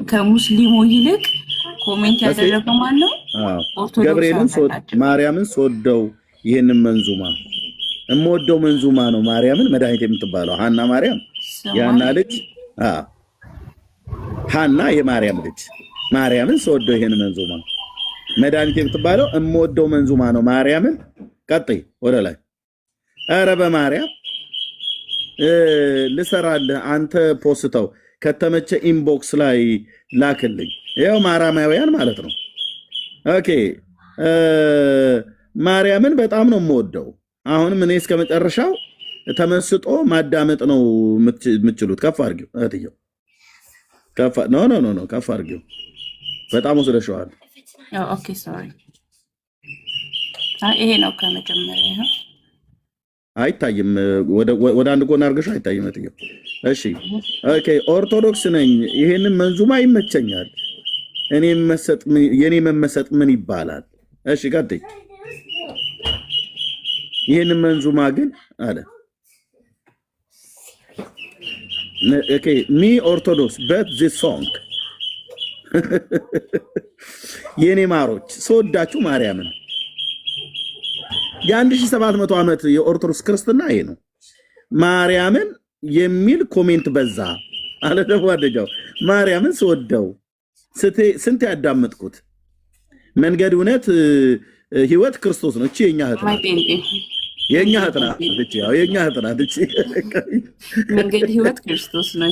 ከሙስሊሙ ይልቅ ኮሜንት ያደረገው ማን ነው? ገብርኤልን ማርያምን ስወደው ይሄንን መንዙማ እምወደው መንዙማ ነው። ማርያምን መድኃኒት የምትባለው ሐና ማርያም ያና ልጅ ሐና የማርያም ልጅ ማርያምን ስወደው ይሄንን መንዙማ መድኃኒት የምትባለው እምወደው መንዙማ ነው። ማርያምን ቀጥይ ወደ ላይ። ኧረ በማርያም ልሰራልህ አንተ ፖስተው ከተመቸ ኢንቦክስ ላይ ላክልኝ። ያው ማርያማውያን ማለት ነው። ኦኬ ማርያምን በጣም ነው የምወደው። አሁንም እኔ እስከ መጨረሻው ተመስጦ ማዳመጥ ነው የምትችሉት። ከፍ አድርጊው እህትየው፣ ከፍ ኖ ከፍ አድርጊው። በጣም ወስደሽዋል። ኦኬ ሶሪ። ይሄ ነው ከመጀመሪያ አይታይም። ወደ አንድ ጎን አድርገሽ አይታይም እህትየው። እሺ ኦኬ። ኦርቶዶክስ ነኝ። ይሄንን መንዙማ ይመቸኛል። የኔ መመሰጥ ምን ይባላል? እሺ ቀጥይ። ይሄንን መንዙማ ግን አለ ኦኬ ሚ ኦርቶዶክስ በት ዚስ ሶንግ የኔ ማሮች ስወዳችሁ ማርያምን የ1700 ዓመት የኦርቶዶክስ ክርስትና ይሄ ነው። ማርያምን የሚል ኮሜንት በዛ አለ ደግሞ አደጃው ማርያምን ስወደው ስንት ያዳመጥኩት መንገድ እውነት ህይወት ክርስቶስ ነው። እቺ የኛ እህት ናት። የኛ እህት ናት። እቺ ያው የኛ እህት ናት። እቺ መንገድ ህይወት ክርስቶስ ነው።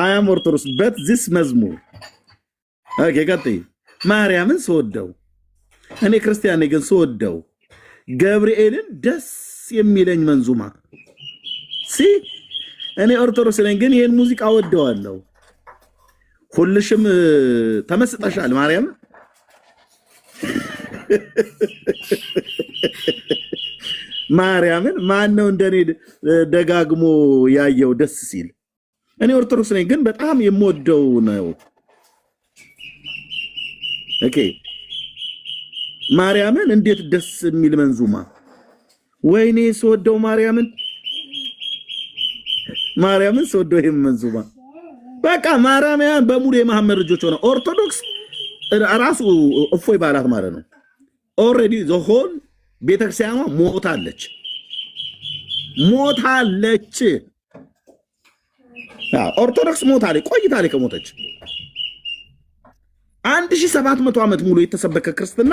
አያም ኦርቶዶክስ በት ዚስ መዝሙር ኦኬ ቀጥይ። ማርያምን ስወደው እኔ ክርስቲያን ነኝ ግን ስወደው ገብርኤልን ደስ የሚለኝ መንዙማ እኔ ኦርቶዶክስ ነኝ ግን ይሄን ሙዚቃ ወደዋለሁ። ሁልሽም ተመስጠሻል ማርያም ማርያምን ማን ነው እንደኔ ደጋግሞ ያየው ደስ ሲል? እኔ ኦርቶዶክስ ነኝ ግን በጣም የምወደው ነው። ኦኬ ማርያምን እንዴት ደስ የሚል መንዙማ! ወይኔ ስወደው ማርያምን ስወደው ይሄን መንዙማ በቃ ማርያማውያን በሙሉ የመሐመድ ልጆች ሆነ። ኦርቶዶክስ ራሱ እፎይ ባላት ማለት ነው። ኦልሬዲ ዘሆል ቤተክርስቲያኗ ሞታለች። ኦርቶዶክስ ሞታለች፣ ቆይታለች ከሞተች 1700 ዓመት ሙሉ የተሰበከ ክርስትና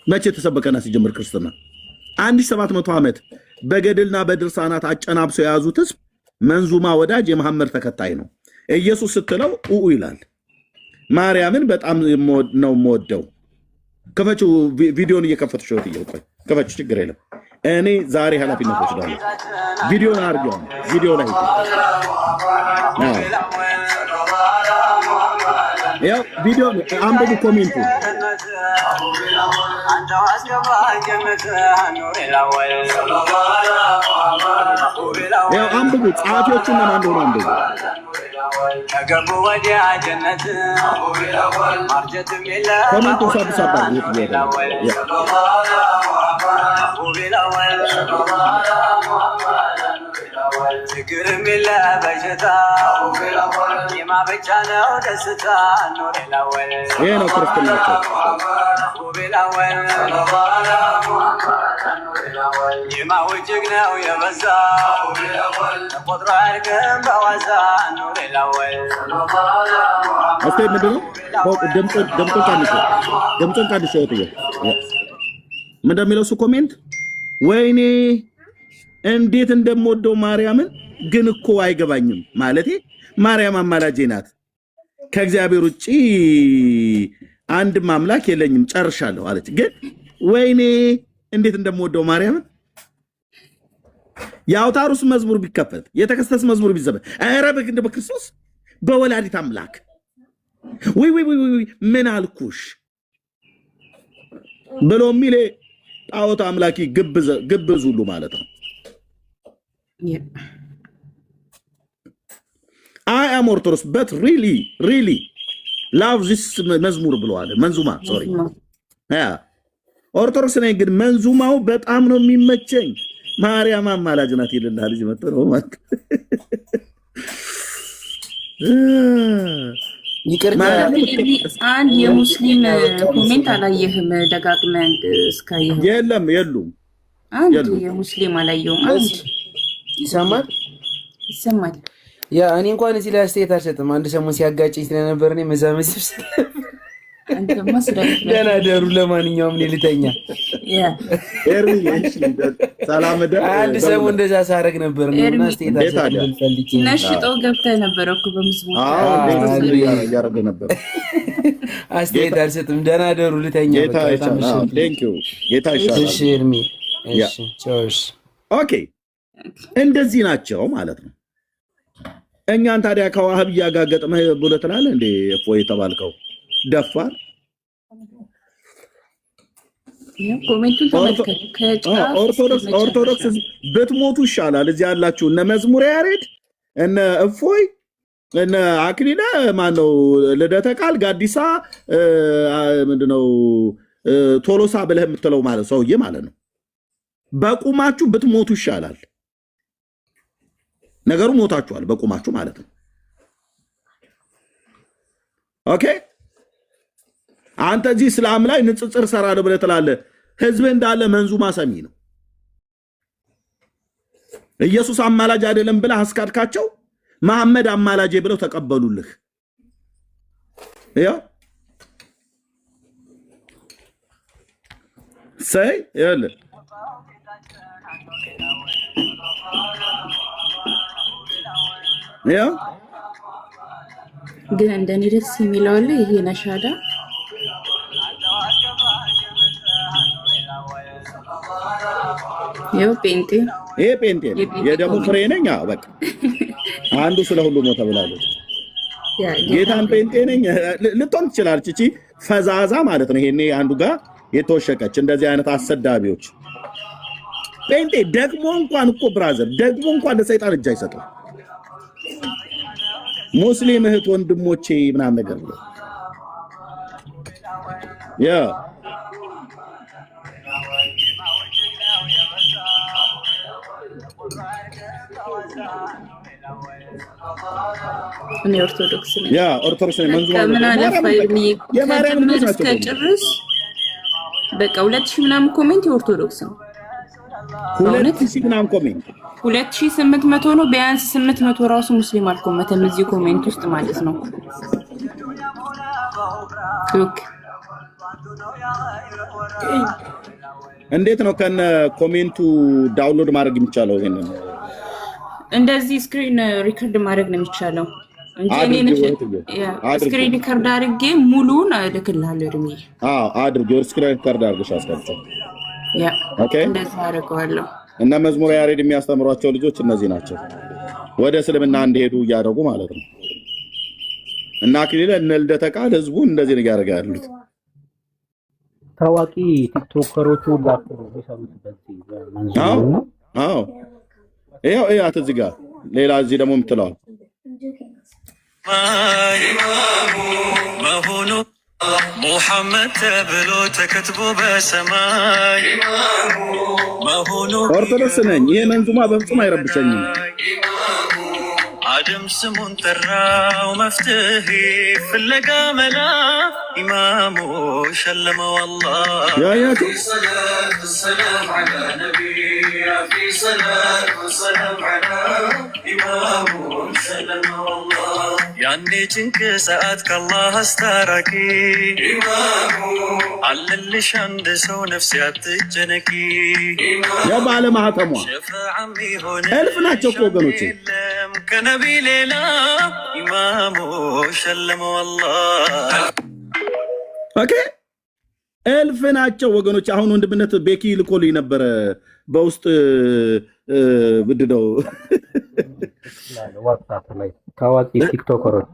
መቼ ተሰበከና ሲጀምር ክርስትና 1700 ዓመት በገድልና በድርሳናት አጨናብሰው የያዙት ህዝብ መንዙማ ወዳጅ የመሐመድ ተከታይ ነው። ኢየሱስ ስትለው ኡኡ ይላል። ማርያምን በጣም ነው የምወደው። ከፈችው ቪዲዮን እየከፈትሽ ነው ትየው። ከፈች ችግር የለም። እኔ ዛሬ ኃላፊነት ወስዳለሁ። ቪዲዮን አርገው ቪዲዮ ላይ ያው ቪዲዮ አንብቡ ኮሜንቱ ያው አንብቡ ጻፊዎችን ለማን እንደሆነ አንብቡ። ኮሜንቱ ሰብሰባ ችግርም የለ በሽታ የማበጫ ነው ደስታ ኖሬላወል ይሄ ነው ክርስትናቸው። የማውጅግ ነው የበዛ ተቆጥሮ አያልቅም በዋዛ ኖሬላወል እስቲ ምንድን ነው ድምፁን ቀንሽ ወጥዬ ምን እንደሚለው እሱ ኮሜንት ወይኔ እንዴት እንደምወደው ማርያምን ግን እኮ አይገባኝም። ማለቴ ማርያም አማላጄ ናት። ከእግዚአብሔር ውጪ አንድም አምላክ የለኝም ጨርሻለሁ አለች። ግን ወይኔ እንዴት እንደምወደው ማርያምን የአውታሩስ መዝሙር ቢከፈት የተከስተስ መዝሙር ቢዘበት ኧረ በክርስቶስ በወላዲት አምላክ ወይ ምን አልኩሽ ብሎ የሚል ጣዖት አምላኪ ግብዝ ሁሉ ማለት ነው። I am Orthodox but really love this መዝሙር ብለዋል። መንዙማ ሶሪ ኦርቶዶክስ ነኝ ግን መንዙማው በጣም ነው የሚመቸኝ። ማርያም አማላጅ ናት ይልልሃል ልጅ መጥቶ ነው ማለት ይቅርታ አንድ የሙስሊም ኮሜንት አላየህም? ደጋግመን እስካየህ የለም የሉም። አንድ የሙስሊም አላየሁም። አንድ ይሰማል። ያ እኔ እንኳን እዚህ ላይ አስተያየት አልሰጥም። አንድ ሰሞን ሲያጋጨኝ ስለነበር እኔ መዛመዝብ ደህና ደሩ። ለማንኛውም እኔ ልተኛ። አንድ ሰሞን እንደዛ ሳረግ ነበር እና አስተያየት አልሰጥም። ነሽጠው ገብተህ ነበር እኮ በምስቦ አስተያየት አልሰጥም። ደህና ደሩ፣ ልተኛ። ኦኬ እንደዚህ ናቸው ማለት ነው። እኛን ታዲያ ከዋህብያ ጋር ገጥመህ ብለህ ትላለህ እንዴ? እፎይ የተባልከው ደፋር ኦርቶዶክስ ብትሞቱ ይሻላል። እዚህ ያላችሁ እነ መዝሙር ያሬድ፣ እነ እፎይ፣ እነ አክሊለ ማነው ልደተ ቃል ጋዲሳ ምንድነው ቶሎሳ ብለህ የምትለው ማለት ሰውዬ ማለት ነው። በቁማችሁ ብትሞቱ ይሻላል። ነገሩ ሞታችኋል በቁማችሁ ማለት ነው። ኦኬ አንተ እዚህ እስላም ላይ ንጽጽር ሰራለሁ ብለህ ትላለህ። ህዝብ እንዳለ መንዙማ ሰሚ ነው። ኢየሱስ አማላጅ አይደለም ብለህ አስካድካቸው። መሐመድ አማላጅ ብለው ተቀበሉልህ። ያው ሳይ ያለ ያው ግን እንደኔ ደስ የሚለው አለ። ይሄ ነሻዳ ይሄ ጴንጤ የደሙ ፍሬ ነኝ። በቃ አንዱ ስለ ሁሉ ሞተ ብላለች። ጌታን ጴንጤ ነኝ ልትሆን ትችላለች። እቺ ፈዛዛ ማለት ነው። ይሄኔ አንዱ ጋር የተወሸቀች እንደዚህ አይነት አሰዳቢዎች ጴንጤ ደግሞ እንኳን እኮ ብራዘር ደግሞ እንኳን ለሰይጣን እጅ አይሰጠው። ሙስሊም እህት ወንድሞቼ ምናምን ነገር ብሎ ያ እኔ ኦርቶዶክስ ነኝ። ያ ኦርቶዶክስ ነኝ። ምን አለፋኝ የማርያም ልጅ ከጭርስ በቃ 2000 ምናምን ኮሜንት የኦርቶዶክስ ነው። 2000 ምናምን ኮሜንት 2800 ነው። ቢያንስ 800 ራሱ ሙስሊም አልኮመተም እዚህ ኮሜንት ውስጥ ማለት ነው። ኦኬ እንዴት ነው ከነ ኮሜንቱ ዳውንሎድ ማድረግ የሚቻለው? ይሄንን እንደዚህ ስክሪን ሪከርድ ማድረግ ነው የሚቻለው እንጂ እኔ ስክሪን ሪከርድ አድርጌ ሙሉን እልክልሃለሁ። እርሜ አድርጌ ስክሪን ሪከርድ አድርገሽ አስቀምጪ። ያ ኦኬ እንደዛ አደርገዋለሁ። እና መዝሙር ያሬድ የሚያስተምሯቸው ልጆች እነዚህ ናቸው፣ ወደ እስልምና እንዲሄዱ እያደረጉ ማለት ነው። እና አክሊለ እነ ልደተ ቃል ህዝቡን እንደዚህ ነው ያደርጋሉት። ታዋቂ ቲክቶከሮቹ ዳክተር ቢሰሙት በዚህ መንዙር ነው። ይሄው እያት እዚህ ጋር ሌላ እዚህ ደግሞ የምትለው መሆኑ ሙሐመድ ተብሎ ተከትቦ በሰማይ መሆኑ ኦርቶዶክስ ነኝ። ይሄ መንዙማ በፍጹም አይረብሸኝም። አደም ስሙን ጠራው መፍትሄ ፍለጋ መላ ኢማሙ ሸለመው አላህ ያያቱ ሰላም ዐላ ነቢይ في صلاة وسلام على إمام سلم الله يعني جنك ساعات كالله استاركي إمام على اللي شند سو نفسي أتجنكي يا بعلم هاتموا شفا عمي هون ألفنا تشوفوا قنوتي كنبي ليلى إمام سلم والله اوكي እልፍ ናቸው ወገኖች። አሁን ወንድምነት ቤኪ ልኮልኝ ነበረ በውስጥ ብድነው ዋትስአፕ ላይ ታዋቂ ቲክቶከሮች።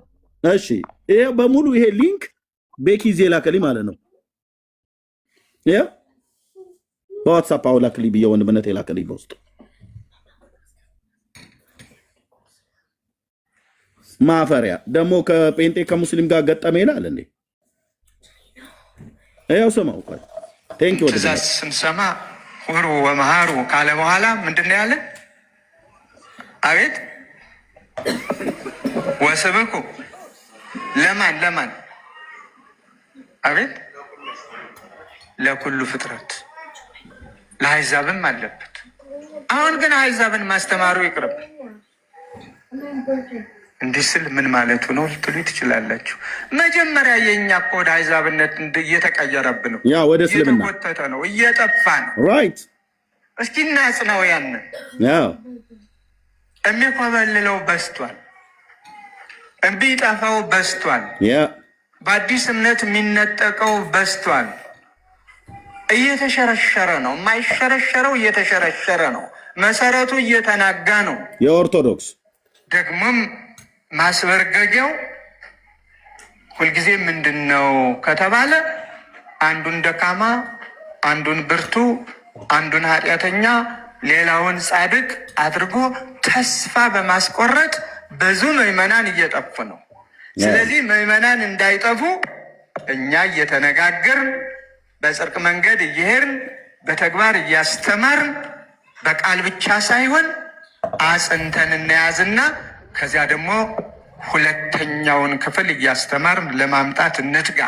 እሺ ይሄ በሙሉ ይሄ ሊንክ ቤኪ ዜላ ከሊ ማለት ነው። ያ በዋትስአፕ አውላክሊ ብዬ ወንድምነት የላከልኝ በውስጥ ማፈሪያ ደግሞ ከጴንጤ ከሙስሊም ጋር ገጠመ ይላል እንዴ? ያው ሰማው ቆይ ቴንክ ዩ ወደ ስንሰማ ሁሩ ወመሃሩ ካለ በኋላ ምንድነው ያለ? አቤት ወስብኩ ለማን አቤት ለኩሉ ፍጥረት ለአሕዛብም አለበት። አሁን ግን አሕዛብን ማስተማሩ ይቅርብ። እንዲህ ስል ምን ማለቱ ነው ልትሉ ትችላላችሁ። መጀመሪያ የእኛ እኮ ወደ አሕዛብነት እየተቀየረብን ነው፣ ያ ወደ እስልምና እየተጎተተ ነው፣ እየጠፋ ነው። ራይት እስኪ እናጽናው። ያንን የሚኮበልለው በስቷል፣ የሚጠፋው በስቷል፣ በአዲስ እምነት የሚነጠቀው በስቷል። እየተሸረሸረ ነው። የማይሸረሸረው እየተሸረሸረ ነው። መሰረቱ እየተናጋ ነው። የኦርቶዶክስ ደግሞም ማስበርገጊያው ሁልጊዜ ምንድን ነው ከተባለ አንዱን ደካማ፣ አንዱን ብርቱ፣ አንዱን ኃጢአተኛ፣ ሌላውን ጻድቅ አድርጎ ተስፋ በማስቆረጥ ብዙ ምዕመናን እየጠፉ ነው። ስለዚህ ምዕመናን እንዳይጠፉ እኛ እየተነጋገርን በጽድቅ መንገድ እየሄድን በተግባር እያስተማርን በቃል ብቻ ሳይሆን አጽንተን እንያዝና ከዚያ ደግሞ ሁለተኛውን ክፍል እያስተማርን ለማምጣት እንትጋ።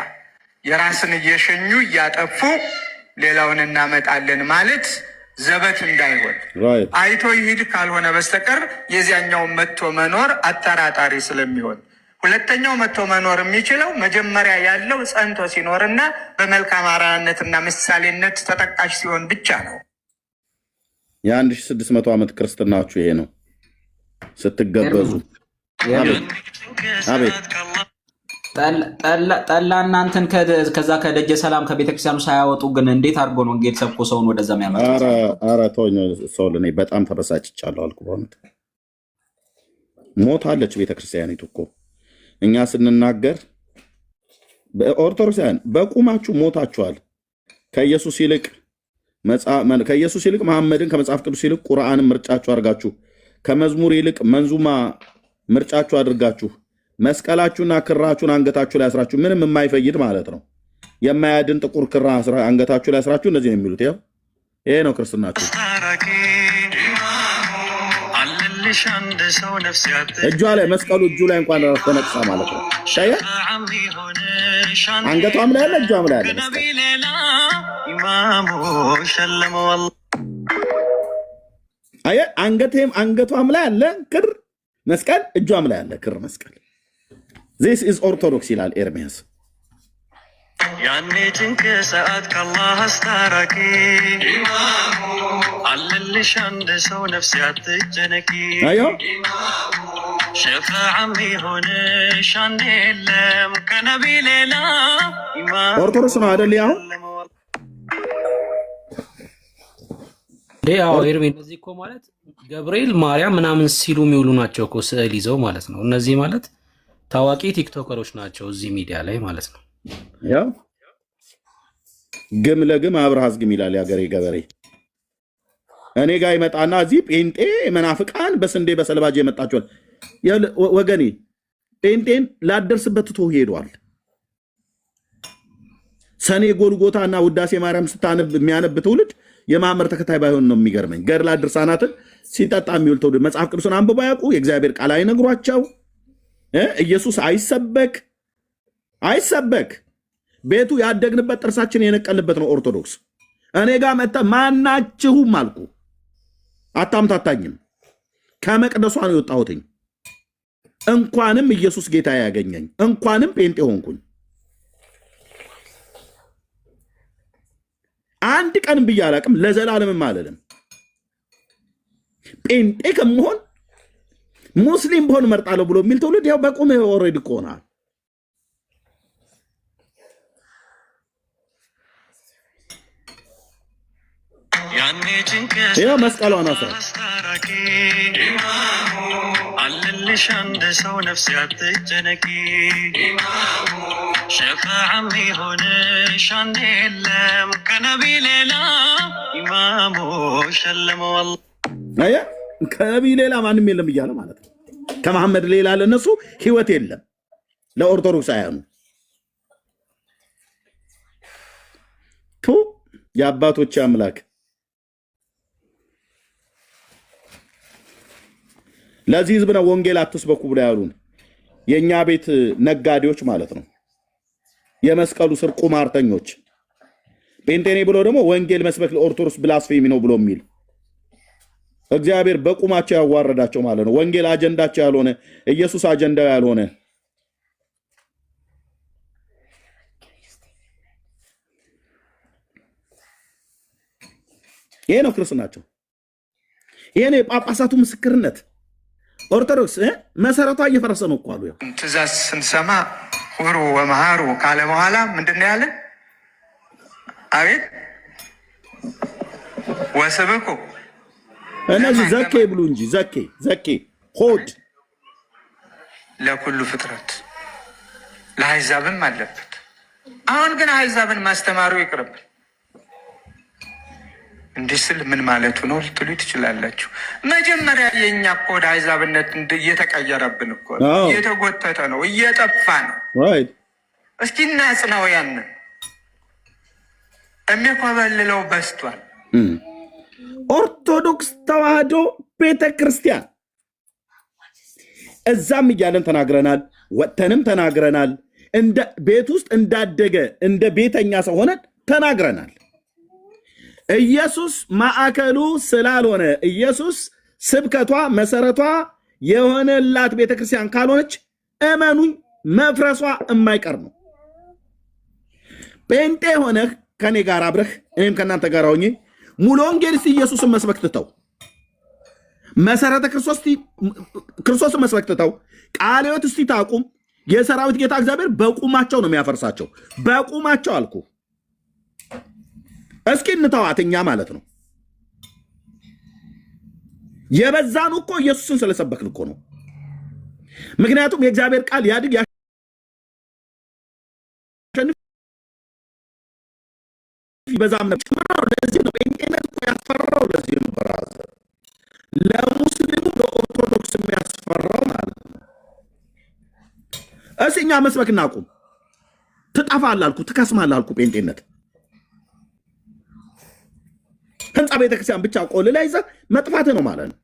የራስን እየሸኙ እያጠፉ ሌላውን እናመጣለን ማለት ዘበት እንዳይሆን አይቶ ይሂድ ካልሆነ በስተቀር የዚያኛውን መጥቶ መኖር አጠራጣሪ ስለሚሆን ሁለተኛው መጥቶ መኖር የሚችለው መጀመሪያ ያለው ጸንቶ ሲኖርና በመልካም አርአያነትና ምሳሌነት ተጠቃሽ ሲሆን ብቻ ነው። የ1600 ዓመት ክርስትናችሁ ይሄ ነው። ስትገበዙ አቤት ጠላ እናንተን ከዛ ከደጀ ሰላም ከቤተክርስቲያኑ ሳያወጡ ግን እንዴት አድርጎ ነው ወንጌል ሰብኮ ሰውን ወደዛ የሚያመጣው? ኧረ ተወኝ ሰው እኔ በጣም ተበሳጭቻለሁ አልኩ። በእውነት ሞታለች ቤተክርስቲያኒቱ እኮ። እኛ ስንናገር ኦርቶዶክሳውያን በቁማችሁ ሞታችኋል። ከኢየሱስ ይልቅ መሐመድን ከመጽሐፍ ቅዱስ ይልቅ ቁርአንን ምርጫችሁ አድርጋችሁ ከመዝሙር ይልቅ መንዙማ ምርጫችሁ አድርጋችሁ መስቀላችሁና ክራችሁን አንገታችሁ ላይ አስራችሁ ምንም የማይፈይድ ማለት ነው የማያድን ጥቁር ክራ አንገታችሁ ላይ አስራችሁ እንደዚህ ነው የሚሉት። ይሄ ነው ክርስትናችሁ። እጇ ላይ መስቀሉ እጁ ላይ እንኳን ራስ ተነቅሳ ማለት ነው። ሻያ አንገቷም ላይ አለ እጇም ላይ አለ አየ አንገቷም ላይ አለ ክር መስቀል፣ እጇም ላይ አለ ክር መስቀል። This is Orthodox ይላል ኤርሚያስ። ያኔ ጭንቅ ሰዓት ከአላህ አስታራቂ አለልሽ አንድ ሰው ነፍስ ያትጨነቂ ሸፋዓም ይሆንሽ አንድ የለም ከነቢ ሌላ ኦርቶዶክስ ነው አይደል? ያው ኤርሚ እነዚህ እኮ ማለት ገብርኤል ማርያም ምናምን ሲሉ የሚውሉ ናቸው እኮ ስዕል ይዘው ማለት ነው። እነዚህ ማለት ታዋቂ ቲክቶከሮች ናቸው እዚህ ሚዲያ ላይ ማለት ነው። ያው ግም ለግም አብርሃዝ ግም ይላል ያገሬ ገበሬ። እኔ ጋር ይመጣና እዚህ ጴንጤ መናፍቃን በስንዴ በሰልባጅ የመጣቸዋል። ወገኔ ጴንጤን ላደርስበት ትቶ ሄዷል። ሰኔ ጎልጎታና ውዳሴ ማርያም ስታነብ የሚያነብ ትውልድ የማመር ተከታይ ባይሆን ነው የሚገርመኝ። ገድላ ድርሳናትን ሲጠጣ የሚውል ትውልድ መጽሐፍ ቅዱስን አንብበው ያውቁ፣ የእግዚአብሔር ቃል አይነግሯቸው፣ ኢየሱስ አይሰበክ ቤቱ ያደግንበት ጥርሳችን የነቀልበት ነው ኦርቶዶክስ። እኔ ጋር መጥተህ ማናችሁም አልኩ አታምታታኝም። ከመቅደሷ ነው የወጣሁትኝ። እንኳንም ኢየሱስ ጌታ ያገኘኝ እንኳንም ጴንጤ ሆንኩኝ። አንድ ቀን ብዬ አላቅም፣ ለዘላለምም አልልም። ጴንጤ ከመሆን ሙስሊም በሆን መርጣለሁ ብሎ የሚል ትውልድ ያው በቁም ኦልሬዲ እኮ ሆናል። ይኸው መስቀሏን አስራቂ አለልሽ አንድ ሰው ነፍስ ያትጨነቂ ሸፋዓም ይሆንሽ አንድ የለም ከነቢ ሌላ ኢማሙ ሸለመው አያ ከነቢ ሌላ ማንም የለም እያለ ማለት ነው። ከመሐመድ ሌላ ለነሱ ህይወት የለም። ለኦርቶዶክስ አያኑ የአባቶች አምላክ ለዚህ ህዝብ ነው ወንጌል አትስበኩ ብለው ያሉን። የኛ ቤት ነጋዴዎች ማለት ነው። የመስቀሉ ስር ቁማርተኞች ጴንጤኔ ብሎ ደግሞ ወንጌል መስበክ ለኦርቶዶክስ ብላስፌሚ ነው ብሎ የሚል እግዚአብሔር በቁማቸው ያዋረዳቸው ማለት ነው። ወንጌል አጀንዳቸው ያልሆነ ኢየሱስ አጀንዳው ያልሆነ ይሄ ነው ክርስትናቸው። ይሄ ነው የጳጳሳቱ ምስክርነት። ኦርቶዶክስ መሰረቷ እየፈረሰ ነው እኮ አሉ። ትእዛዝ ስንሰማ ሁሩ ወመሃሩ ካለ በኋላ ምንድን ነው ያለን? አቤት ወስብኩ እነዚህ ዘኬ ብሉ እንጂ ዘኬ ሆድ ለኩሉ ፍጥረት ለአሕዛብም አለበት። አሁን ግን አሕዛብን ማስተማሩ ይቅርብ። እንዲህ ስል ምን ማለቱ ነው ልትሉ ትችላላችሁ። መጀመሪያ የኛ እኮ ወደ አሕዛብነት እየተቀየረብን እኮ እየተጎተተ ነው፣ እየጠፋ ነው። እስኪ እናጽናው። ያንን የሚኮበልለው በስቷል። ኦርቶዶክስ ተዋህዶ ቤተክርስቲያን እዛም እያለን ተናግረናል፣ ወጥተንም ተናግረናል። እንደ ቤት ውስጥ እንዳደገ እንደ ቤተኛ ሰው ሆነን ተናግረናል። ኢየሱስ ማዕከሉ ስላልሆነ ኢየሱስ ስብከቷ መሰረቷ የሆነላት ቤተክርስቲያን ካልሆነች እመኑኝ መፍረሷ የማይቀር ነው። ጴንጤ ሆነህ ከኔ ጋር አብረህ እኔም ከእናንተ ጋር ሆኜ ሙሉ ወንጌል ኢየሱስን መስበክ ትተው መሰረተ ክርስቶስን መስበክ ትተው ቃለ ሕይወት እስቲ ታቁም። የሰራዊት ጌታ እግዚአብሔር በቁማቸው ነው የሚያፈርሳቸው። በቁማቸው አልኩ። እስኪ እንተዋትኛ ማለት ነው። የበዛኑ እኮ ኢየሱስን ስለሰበክን እኮ ነው። ምክንያቱም የእግዚአብሔር ቃል ያድግ ያሸንፍ ይበዛም ነበር። ለዚህ ነው ጴንጤነት እኮ ያስፈራው። ለዚህ ነው ብራዘር ለሙስሊሙ ለኦርቶዶክስ የሚያስፈራው ማለት ነው። እኛ መስበክ እናቁም። ትጠፋለህ አልኩ፣ ትከስማለህ አልኩ። ጴንጤነት ህንፃ ቤተክርስቲያን ብቻ ቆልላ ይዘህ መጥፋት ነው ማለት ነው።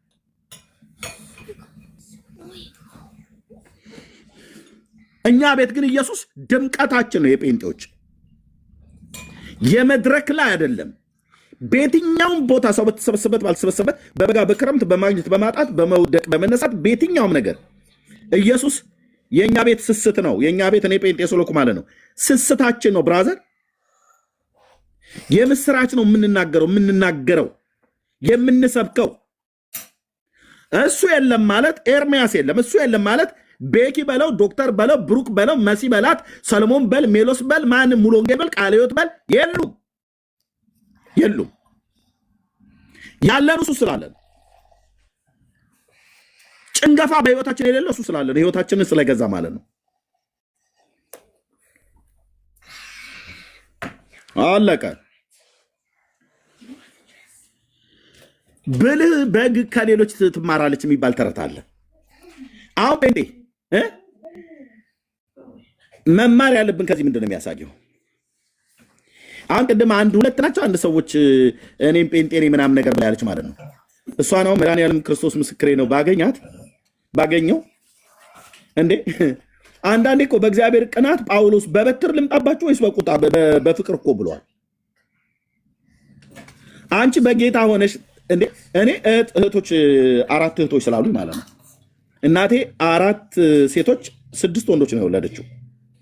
እኛ ቤት ግን ኢየሱስ ድምቀታችን ነው። የጴንጤዎች የመድረክ ላይ አይደለም። በየትኛውም ቦታ ሰው በተሰበሰበት ባልተሰበሰበት፣ በበጋ በክረምት፣ በማግኘት በማጣት፣ በመውደቅ በመነሳት፣ በየትኛውም ነገር ኢየሱስ የእኛ ቤት ስስት ነው። የእኛ ቤት እኔ ጴንጤ ስለኩ ማለት ነው ስስታችን ነው ብራዘር። የምስራች ነው የምንናገረው የምንሰብከው። እሱ የለም ማለት ኤርሚያስ የለም። እሱ የለም ማለት ቤኪ በለው፣ ዶክተር በለው፣ ብሩክ በለው፣ መሲ በላት፣ ሰለሞን በል፣ ሜሎስ በል፣ ማንም ሙሉ ወንጌል በል፣ ቃለ ሕይወት በል፣ የሉም። ያለን እሱ ስላለን፣ ጭንገፋ በህይወታችን የሌለው እሱ ስላለን፣ ህይወታችንን ስለገዛ ማለት ነው። አለቀ። ብልህ በግ ከሌሎች ትማራለች የሚባል ተረት አለ። አሁን ጴንጤ መማር ያለብን ከዚህ ምንድን ነው የሚያሳየው? አሁን ቅድም አንድ ሁለት ናቸው አንድ ሰዎች እኔም ጴንጤ ነኝ ምናምን ነገር ብላ ያለች ማለት ነው። እሷ ነው መድኃኒዓለም ክርስቶስ ምስክሬ ነው ባገኘው እንዴ። አንዳንዴ እኮ በእግዚአብሔር ቅናት ጳውሎስ በበትር ልምጣባችሁ ወይስ በቁጣ በፍቅር እኮ ብሏል። አንቺ በጌታ ሆነሽ እንዴ እኔ እህቶች 4 እህቶች ስላሉ ማለት ነው። እናቴ 4 ሴቶች 6 ወንዶች ነው የወለደችው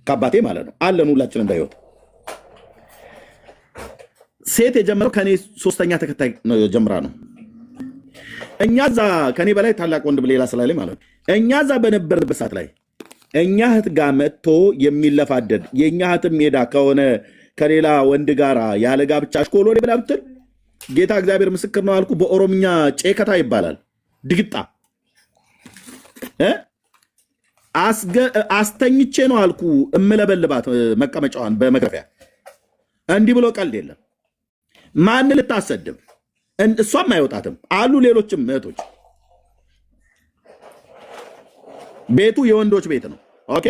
ከአባቴ ማለት ነው። አለን ሁላችንም በህይወት። ሴት የጀመረው ከኔ 3ኛ ተከታይ ጀምራ ነው። እኛ ዛ ከኔ በላይ ታላቅ ወንድ ሌላ ስላለኝ ማለት ነው። እኛ ዛ በነበርንበት ሰዓት ላይ እኛ እህት ጋር መጥቶ የሚለፋደድ የእኛ እህትም ሜዳ ከሆነ ከሌላ ወንድ ጋር ያለ ጋብቻ አሽኮሎ ብላ ብትል ጌታ እግዚአብሔር ምስክር ነው አልኩ። በኦሮምኛ ጨከታ ይባላል። ድግጣ አስተኝቼ ነው አልኩ እምለበልባት መቀመጫዋን በመግረፊያ። እንዲህ ብሎ ቀልድ የለም። ማን ልታሰድብ? እሷም አይወጣትም አሉ ሌሎችም እህቶች። ቤቱ የወንዶች ቤት ነው። ኦኬ።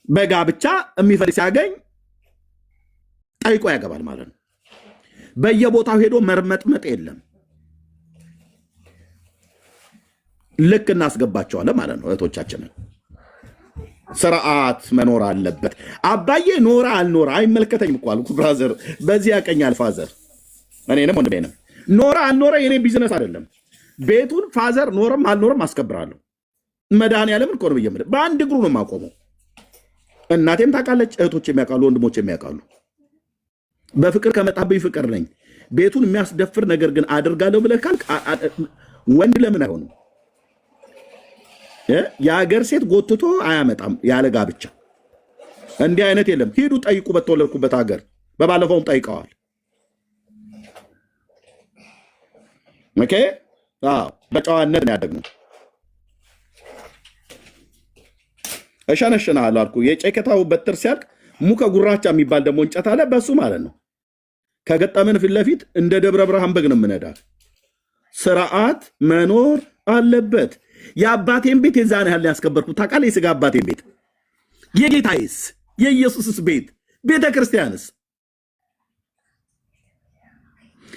በጋብቻ የሚፈልግ ሲያገኝ ጠይቆ ያገባል ማለት ነው። በየቦታው ሄዶ መርመጥመጥ የለም። ልክ እናስገባቸዋለን ማለት ነው። እህቶቻችንን ስርዓት መኖር አለበት። አባዬ ኖራ አልኖራ አይመለከተኝም እኮ አልኩ ብራዘር። በዚህ ያቀኛል ፋዘር፣ እኔንም ወንድሜንም። ኖራ አልኖራ የኔ ቢዝነስ አይደለም። ቤቱን ፋዘር ኖረም አልኖረም አስከብራለሁ። መድኃኒዓለምን እኮ ነው ብዬ በአንድ እግሩ ነው የማቆመው። እናቴም ታውቃለች፣ እህቶች የሚያውቃሉ፣ ወንድሞች የሚያውቃሉ። በፍቅር ከመጣብኝ ፍቅር ነኝ። ቤቱን የሚያስደፍር ነገር ግን አድርጋለሁ ብለህ ካልክ ወንድ ለምን አይሆንም? የሀገር ሴት ጎትቶ አያመጣም ያለ ጋብቻ። እንዲህ አይነት የለም። ሂዱ ጠይቁ፣ በተወለድኩበት ሀገር። በባለፈውም ጠይቀዋል። ኦኬ፣ በጨዋነት ነው ያደግነው። እሸነሽናለሁ አልኩ። የጨከታው በትር ሲያልቅ ሙከ ጉራቻ የሚባል ደግሞ እንጨት አለ። በሱ ማለት ነው ከገጠመን ፊት ለፊት እንደ ደብረ ብርሃን በግ ነው የምነዳት። ስርዓት መኖር አለበት። የአባቴን ቤት የዛን ያህል ያስከበርኩት ታውቃለህ። የስጋ አባቴን ቤት፣ የጌታዬስ የኢየሱስስ ቤት ቤተ ክርስቲያንስ፣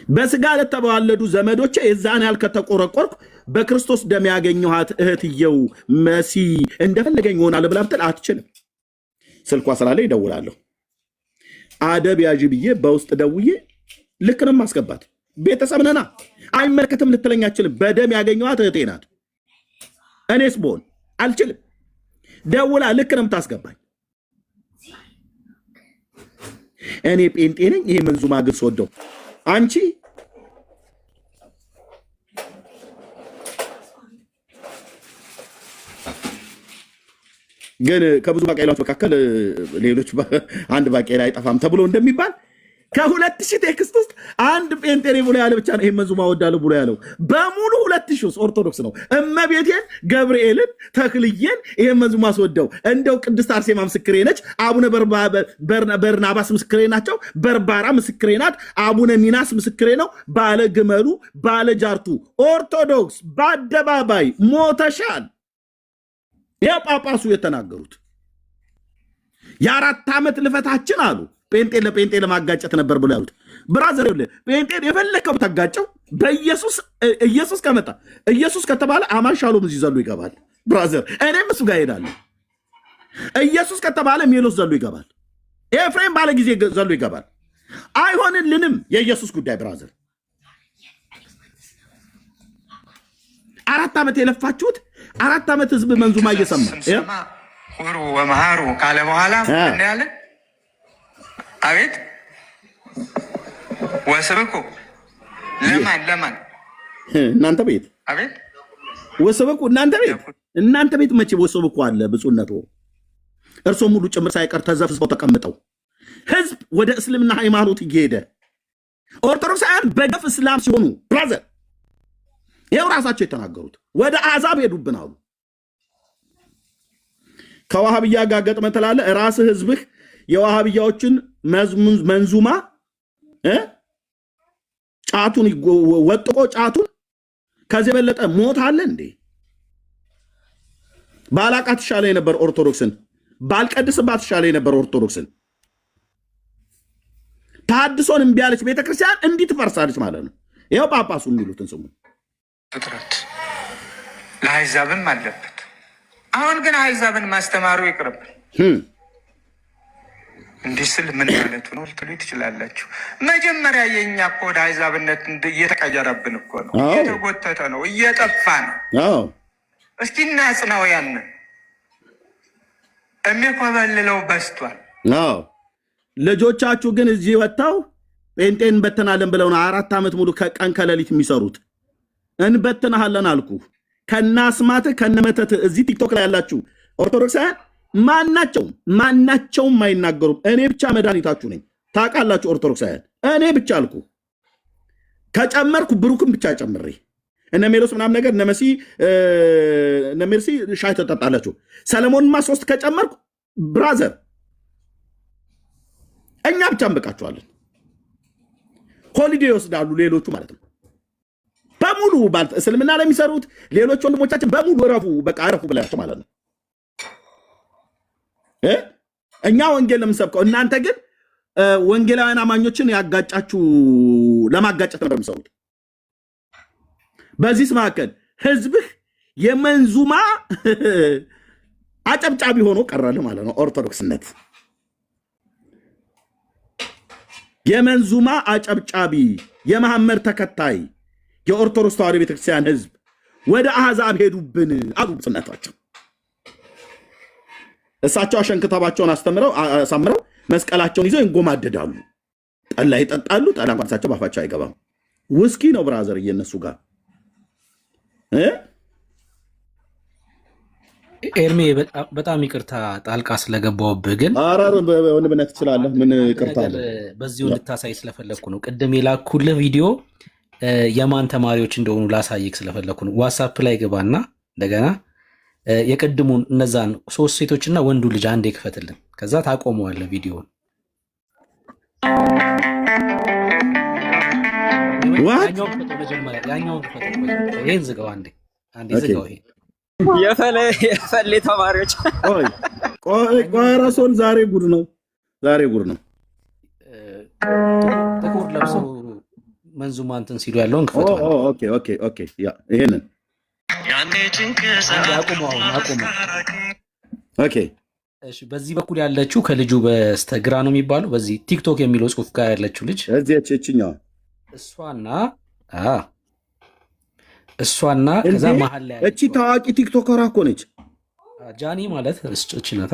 በስጋ ለተዋለዱ ዘመዶቼ የዛን ያህል ከተቆረቆርኩ በክርስቶስ ደም ያገኘኋት እህትየው መሲ እንደፈለገኝ ሆናለሁ ብላ ብትል አትችልም። ስልኳ ስላለ ይደውላለሁ። አደብ ያዥ ብዬ በውስጥ ደውዬ ልክ ነው ማስገባት። ቤተሰብ ነና አይመለከትም ልትለኝ አትችልም። በደም ያገኘኋት እህቴ ናት። እኔስ ብሆን አልችልም። ደውላ ልክ ነው የምታስገባኝ። እኔ ጴንጤ ነኝ። ይሄ መንዙማ ግብስ ወደው አንቺ ግን ከብዙ ባቄላዎች መካከል ሌሎች አንድ ባቄላ አይጠፋም ተብሎ እንደሚባል ከ2000 ቴክስት ውስጥ አንድ ጴንጤ ብሎ ያለ ብቻ ነው ይሄን መንዙማ ወዳለሁ ብሎ ያለው። በሙሉ 2000 ውስጥ ኦርቶዶክስ ነው። እመቤቴን ገብርኤልን ተክልዬን ይሄን መንዙማ አስወደው። እንደው ቅድስት አርሴማ ምስክሬ ነች። አቡነ በርናባስ ምስክሬ ናቸው። በርባራ ምስክሬ ናት። አቡነ ሚናስ ምስክሬ ነው። ባለ ግመሉ ባለ ጃርቱ ኦርቶዶክስ በአደባባይ ሞተሻል። ይሄ ጳጳሱ የተናገሩት የ4 ዓመት ልፈታችን አሉ። ጴንጤ ለጴንጤ ለማጋጨት ነበር ብሎ ያሉት። ብራዘር ይኸውልህ፣ ጴንጤን የፈለከው ተጋጨው። በኢየሱስ ኢየሱስ ከመጣ ኢየሱስ ከተባለ አማን ሻሎም እዚህ ዘሎ ይገባል። ብራዘር እኔም እሱ ጋር ሄዳለሁ። ኢየሱስ ከተባለ ሜሎስ ዘሎ ይገባል። ኤፍሬም ባለ ጊዜ ዘሎ ይገባል። አይሆንልንም የኢየሱስ ጉዳይ ብራዘር። 4 ዓመት የለፋችሁት 4 ዓመት ህዝብ መንዙማ እየሰማ ሁሩ ወመሃሩ ካለ በኋላ ምን ያለ አቤት ወስብኩ ለማን እናንተ ቤት አቤት ወስብኩ እናንተ ቤት መቼ ወስብኩ አለ ብፁዕነቱ እርሶም ሙሉ ጭምር ሳይቀር ተዘፍዝፈው ተቀምጠው ህዝብ ወደ እስልምና ሃይማኖት እየሄደ ኦርቶዶክሳውያን በገፍ እስላም ሲሆኑ ብራዘር ይኸው ራሳቸው የተናገሩት ወደ አዛብ ሄዱብን አሉ። ከዋሃብያ ጋር ገጥመህ ትላለህ። ራስህ ህዝብህ የዋሃብያዎችን መንዙማ ጫቱን ወጥቆ ጫቱን ከዚህ የበለጠ ሞት አለ እንዴ? ባላቃት ይሻለ የነበር ኦርቶዶክስን፣ ባልቀድስባት ይሻለ የነበር ኦርቶዶክስን። ታድሶን እምቢ ያለች ቤተክርስቲያን እንዲህ ትፈርሳለች ማለት ነው። ይኸው ጳጳሱ የሚሉትን ስሙ። ፍጥረት ለአሕዛብም አለበት። አሁን ግን አሕዛብን ማስተማሩ ይቅርብን። እንዲህ ስል ምን ማለቱ ነው ልትሉ ትችላላችሁ። መጀመሪያ የእኛ እኮ ወደ አሕዛብነት እየተቀየረብን እኮ ነው፣ እየተጎተተ ነው፣ እየጠፋ ነው። እስኪ እናጽናው። ያንን የሚኮበልለው በስቷል። ልጆቻችሁ ግን እዚህ ወጥተው ጴንጤን እንበትናለን ብለው ነው 4 ዓመት ሙሉ ከቀን ከሌሊት የሚሰሩት። እንበትናሃለን አልኩ። ከናስማት ከነመተት እዚህ ቲክቶክ ላይ ያላችሁ ኦርቶዶክሳውያን ማናቸውም አይናገሩም። እኔ ብቻ መድኃኒታችሁ ነኝ። ታውቃላችሁ ኦርቶዶክሳውያን፣ እኔ ብቻ አልኩ። ከጨመርኩ ብሩክም ብቻ ጨምሬ እነ ሜሎስ ምናምን ነገር እነ ሜርሲ ሻይ ተጠጣላችሁ። ሰለሞንማ 3 ከጨመርኩ ብራዘር እኛ ብቻ እንበቃችኋለን። ሆሊዴ ይወስዳሉ ሌሎቹ ማለት ነው። በሙሉ እስልምና ላይ የሚሰሩት ሌሎች ወንድሞቻችን በሙሉ እረፉ፣ በቃ እረፉ ብላችሁ ማለት ነው። እኛ ወንጌል ለምንሰብከው፣ እናንተ ግን ወንጌላውያን አማኞችን ያጋጫችሁ ለማጋጨት ነበር የምሰሩት። በዚህ መካከል ህዝብህ የመንዙማ አጨብጫቢ ሆኖ ቀረለ ማለት ነው። ኦርቶዶክስነት የመንዙማ አጨብጫቢ የመሐመድ ተከታይ የኦርቶዶክስ ተዋሕዶ ቤተክርስቲያን ህዝብ ወደ አሕዛብ ሄዱብን አሉ ብፁዕነታቸው። እሳቸው አሸንክታባቸውን አሳምረው መስቀላቸውን ይዘው ይንጎማደዳሉ። ጠላ ይጠጣሉ። ጠላ እንኳን እሳቸው ባፋቸው አይገባም። ውስኪ ነው ብራዘር እየነሱ ጋር ኤርሜ በጣም ይቅርታ ጣልቃ ስለገባውብህ፣ ግን ወንድምነት ትችላለህ። ምን ይቅርታ አለ? በዚሁ እንድታሳይ ስለፈለግኩ ነው። ቅድም የላኩልህ ቪዲዮ የማን ተማሪዎች እንደሆኑ ላሳይክ ስለፈለግኩ ነው። ዋትሳፕ ላይ ግባና እንደገና የቅድሙን እነዛን 3 ሴቶችና ወንዱ ልጅ አንዴ ክፈትልን፣ ከዛ ታቆመዋለህ ቪዲዮውን። ያኛውን ክፈተው። ይሄን ዝጋው፣ አንዴ ዝጋው። ይሄ የፈሌ ተማሪዎች ቆይ ራስዎን ዛሬ ጉድ ነው። ጥቁር ለብሰው መንዙማ እንትን ሲሉ ያለውን ክፈተው። ኦኬ ይሄንን ኦኬ። እሺ፣ በዚህ በኩል ያለችው ከልጁ በስተግራ ነው የሚባለው፣ በዚህ ቲክቶክ የሚለው ጽሑፍ ጋር ያለችው ልጅ እዚህኛዋ እሷና ከዛ መሀል ላይ እቺ ታዋቂ ቲክቶከር እኮ ነች። ጃኒ ማለት እቺ ናት።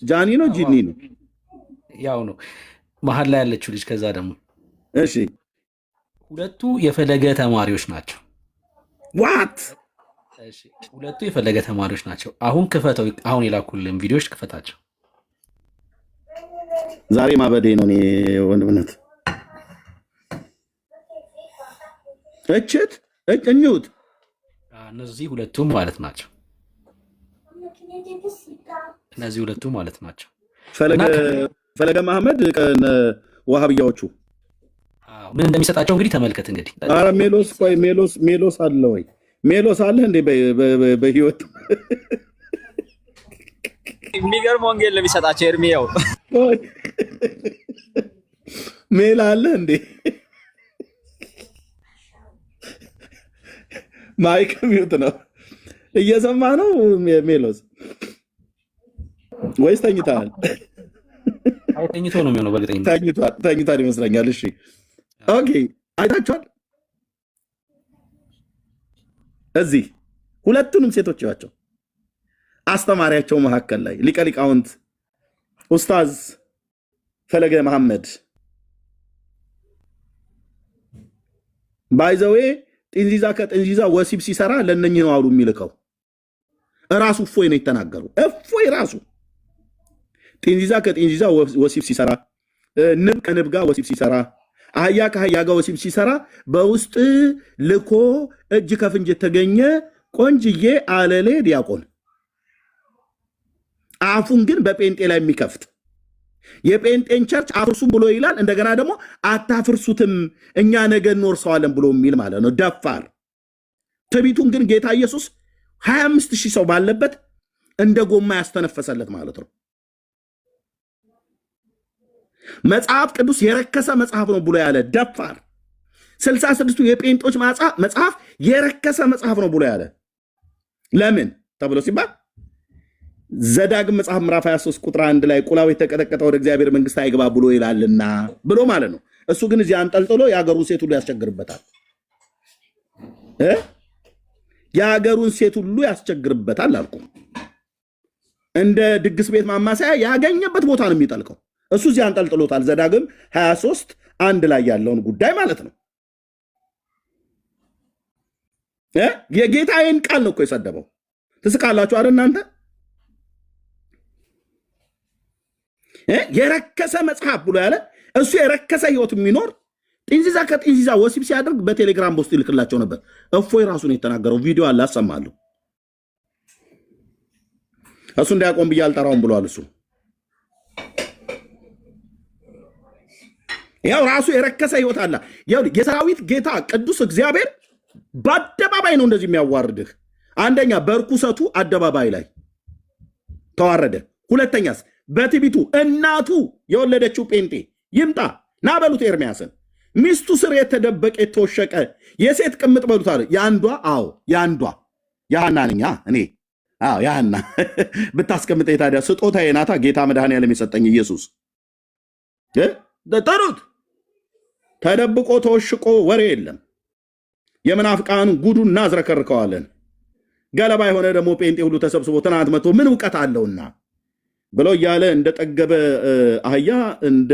ጃኒ ነው ጂኒ ነው ያው ነው መሀል ላይ ያለችው ልጅ። ከዛ ደግሞ እሺ ሁለቱ የፈለገ ተማሪዎች ናቸው። ዋት? እሺ ሁለቱ የፈለገ ተማሪዎች ናቸው። አሁን ክፈተው። አሁን የላኩልን ቪዲዮዎች ክፈታቸው። ዛሬ ማበዴ ነው እኔ ወንድምነት እኝት እነዚህ ሁለቱም ማለት ናቸው። ፈለገ መሐመድ ዋሃብያዎቹ ምን እንደሚሰጣቸው እንግዲህ ተመልከት። እንግዲህ ኧረ ሜሎስ አለ ወይ? ሜሎስ አለ እንዴ በህይወት? የሚገርም ወንጌል ለሚሰጣቸው ኤርሚያው ሜል አለ እንዴ? ማይክ ሚውት ነው። እየሰማ ነው ሜሎስ ወይስ ተኝታል? ተኝቶ ነው የሚሆነው። በእርግጠኝነት ተኝቷል ይመስለኛል። እሺ ኦኬ፣ አይታችኋል? እዚህ ሁለቱንም ሴቶች ያቸው አስተማሪያቸው መካከል ላይ ሊቀ ሊቃውንት ኡስታዝ ፈለገ መሐመድ ባይዘዌ ጥንዚዛ ከጥንዚዛ ወሲብ ሲሰራ ለነኝ ነው አሉ የሚልከው ራሱ እፎይ ነው የተናገሩ። እፎይ ራሱ ጥንዚዛ ከጥንዚዛ ወሲብ ሲሰራ፣ ንብ ከንብ ጋር ወሲብ ሲሰራ፣ አህያ ከአህያ ጋር ወሲብ ሲሰራ በውስጥ ልኮ እጅ ከፍንጅ የተገኘ ቆንጅዬ አለሌ ዲያቆን አፉን ግን በጴንጤ ላይ የሚከፍት የጴንጤን ቸርች አፍርሱም ብሎ ይላል። እንደገና ደግሞ አታፍርሱትም እኛ ነገ እንወርሰዋለን ብሎ የሚል ማለት ነው። ደፋር ትዕቢቱን ግን ጌታ ኢየሱስ 25,000 ሰው ባለበት እንደ ጎማ ያስተነፈሰለት ማለት ነው። መጽሐፍ ቅዱስ የረከሰ መጽሐፍ ነው ብሎ ያለ ደፋር 66ቱ የጴንጦች መጽሐፍ የረከሰ መጽሐፍ ነው ብሎ ያለ ለምን ተብሎ ሲባል ዘዳግም መጽሐፍ ምዕራፍ 23 ቁጥር 1 ላይ ቁላው የተቀጠቀጠ ወደ እግዚአብሔር መንግስት አይገባ ብሎ ይላልና ብሎ ማለት ነው። እሱ ግን እዚህ አንጠልጥሎ የሀገሩን ሴት ሁሉ ያስቸግርበታል። የሀገሩን ሴት ሁሉ ያስቸግርበታል አልኩ። እንደ ድግስ ቤት ማማሰያ ያገኘበት ቦታ ነው የሚጠልቀው። እሱ እዚህ አንጠልጥሎታል። ዘዳግም 23 1 ላይ ያለውን ጉዳይ ማለት ነው። የጌታዬን ቃል ነው እኮ የሰደበው። ትስቃላችሁ አይደል እናንተ? የረከሰ መጽሐፍ ብሎ ያለ እሱ የረከሰ ህይወት የሚኖር ጥንዚዛ ከጥንዚዛ ወሲብ ሲያደርግ በቴሌግራም ውስጥ ይልክላቸው ነበር። እፎይ ራሱ ነው የተናገረው። ቪዲዮ አለ አሰማለሁ። እሱ እንዳያቆም ብዬ አልጠራውም ብሏል። እሱ ያው ራሱ የረከሰ ህይወት አለ። የሰራዊት ጌታ ቅዱስ እግዚአብሔር በአደባባይ ነው እንደዚህ የሚያዋርድህ። አንደኛ በርኩሰቱ አደባባይ ላይ ተዋረደ። ሁለተኛስ በትቢቱ እናቱ የወለደችው ጴንጤ ይምጣ ና በሉት ኤርሚያስን ሚስቱ ስር የተደበቀ የተወሸቀ የሴት ቅምጥ በሉት አለ። ያንዷ ነኝ እኔ ያህና ብታስቀምጠ ታዲያ ስጦታዬ ናታ። ጌታ መድኃኔዓለም የሰጠኝ ኢየሱስ ጠሩት። ተደብቆ ተወሽቆ ወሬ የለም። የመናፍቃን ጉዱን እናዝረከርከዋለን። ገለባ የሆነ ደግሞ ጴንጤ ሁሉ ተሰብስቦ ትናንት መቶ ምን እውቀት አለውና ብሎ እያለ እንደ ጠገበ አህያ እንደ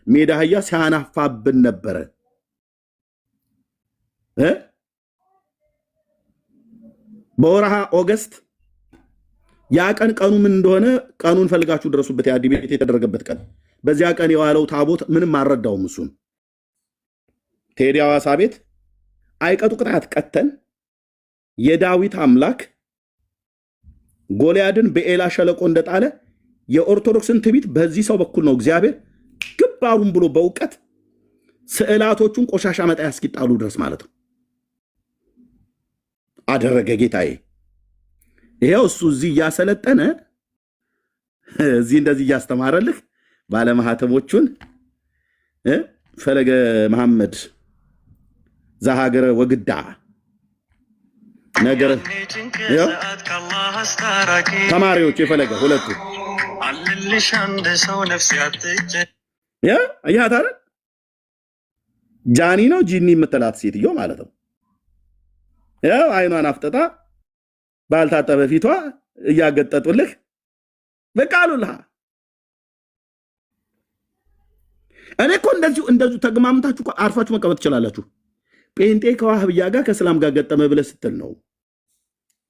ሜዳ አህያ ሲያናፋብን ነበረ። በወርሃ ኦገስት ያ ቀን ቀኑ ምን እንደሆነ ቀኑን ፈልጋችሁ ድረሱበት። ያ ዲቤት የተደረገበት ቀን በዚያ ቀን የዋለው ታቦት ምንም አልረዳውም። እሱን ቴዲ ሐዋሳ ቤት አይቀጡ ቅጣት ቀተን የዳዊት አምላክ ጎልያድን በኤላ ሸለቆ እንደጣለ የኦርቶዶክስን ትቢት በዚህ ሰው በኩል ነው እግዚአብሔር ግባሩን ብሎ በእውቀት ስዕላቶቹን ቆሻሻ መጣያ እስኪጣሉ ድረስ ማለት ነው አደረገ ጌታዬ። ይሄው እሱ እዚህ እያሰለጠነ እዚህ እንደዚህ እያስተማረልህ ባለማህተሞቹን ፈለገ መሐመድ ዘሀገረ ወግዳ ነገር ተማሪዎች የፈለገ ሁለቱ አልልሽ አንድ ሰው ነፍስ ያትጨ አያታ ጃኒ ነው ጂኒ የምትላት ሴትዮ ማለት ነው። ያው አይኗን አፍጥጣ ባልታጠበ ፊቷ እያገጠጡልህ በቃሉልህ። እኔ እኮ እንደዚሁ ተግማምታችሁ አርፋችሁ መቀመጥ ትችላላችሁ። ጴንጤ ከዋህብያ ጋር ከእስላም ጋር ገጠመ ብለህ ስትል ነው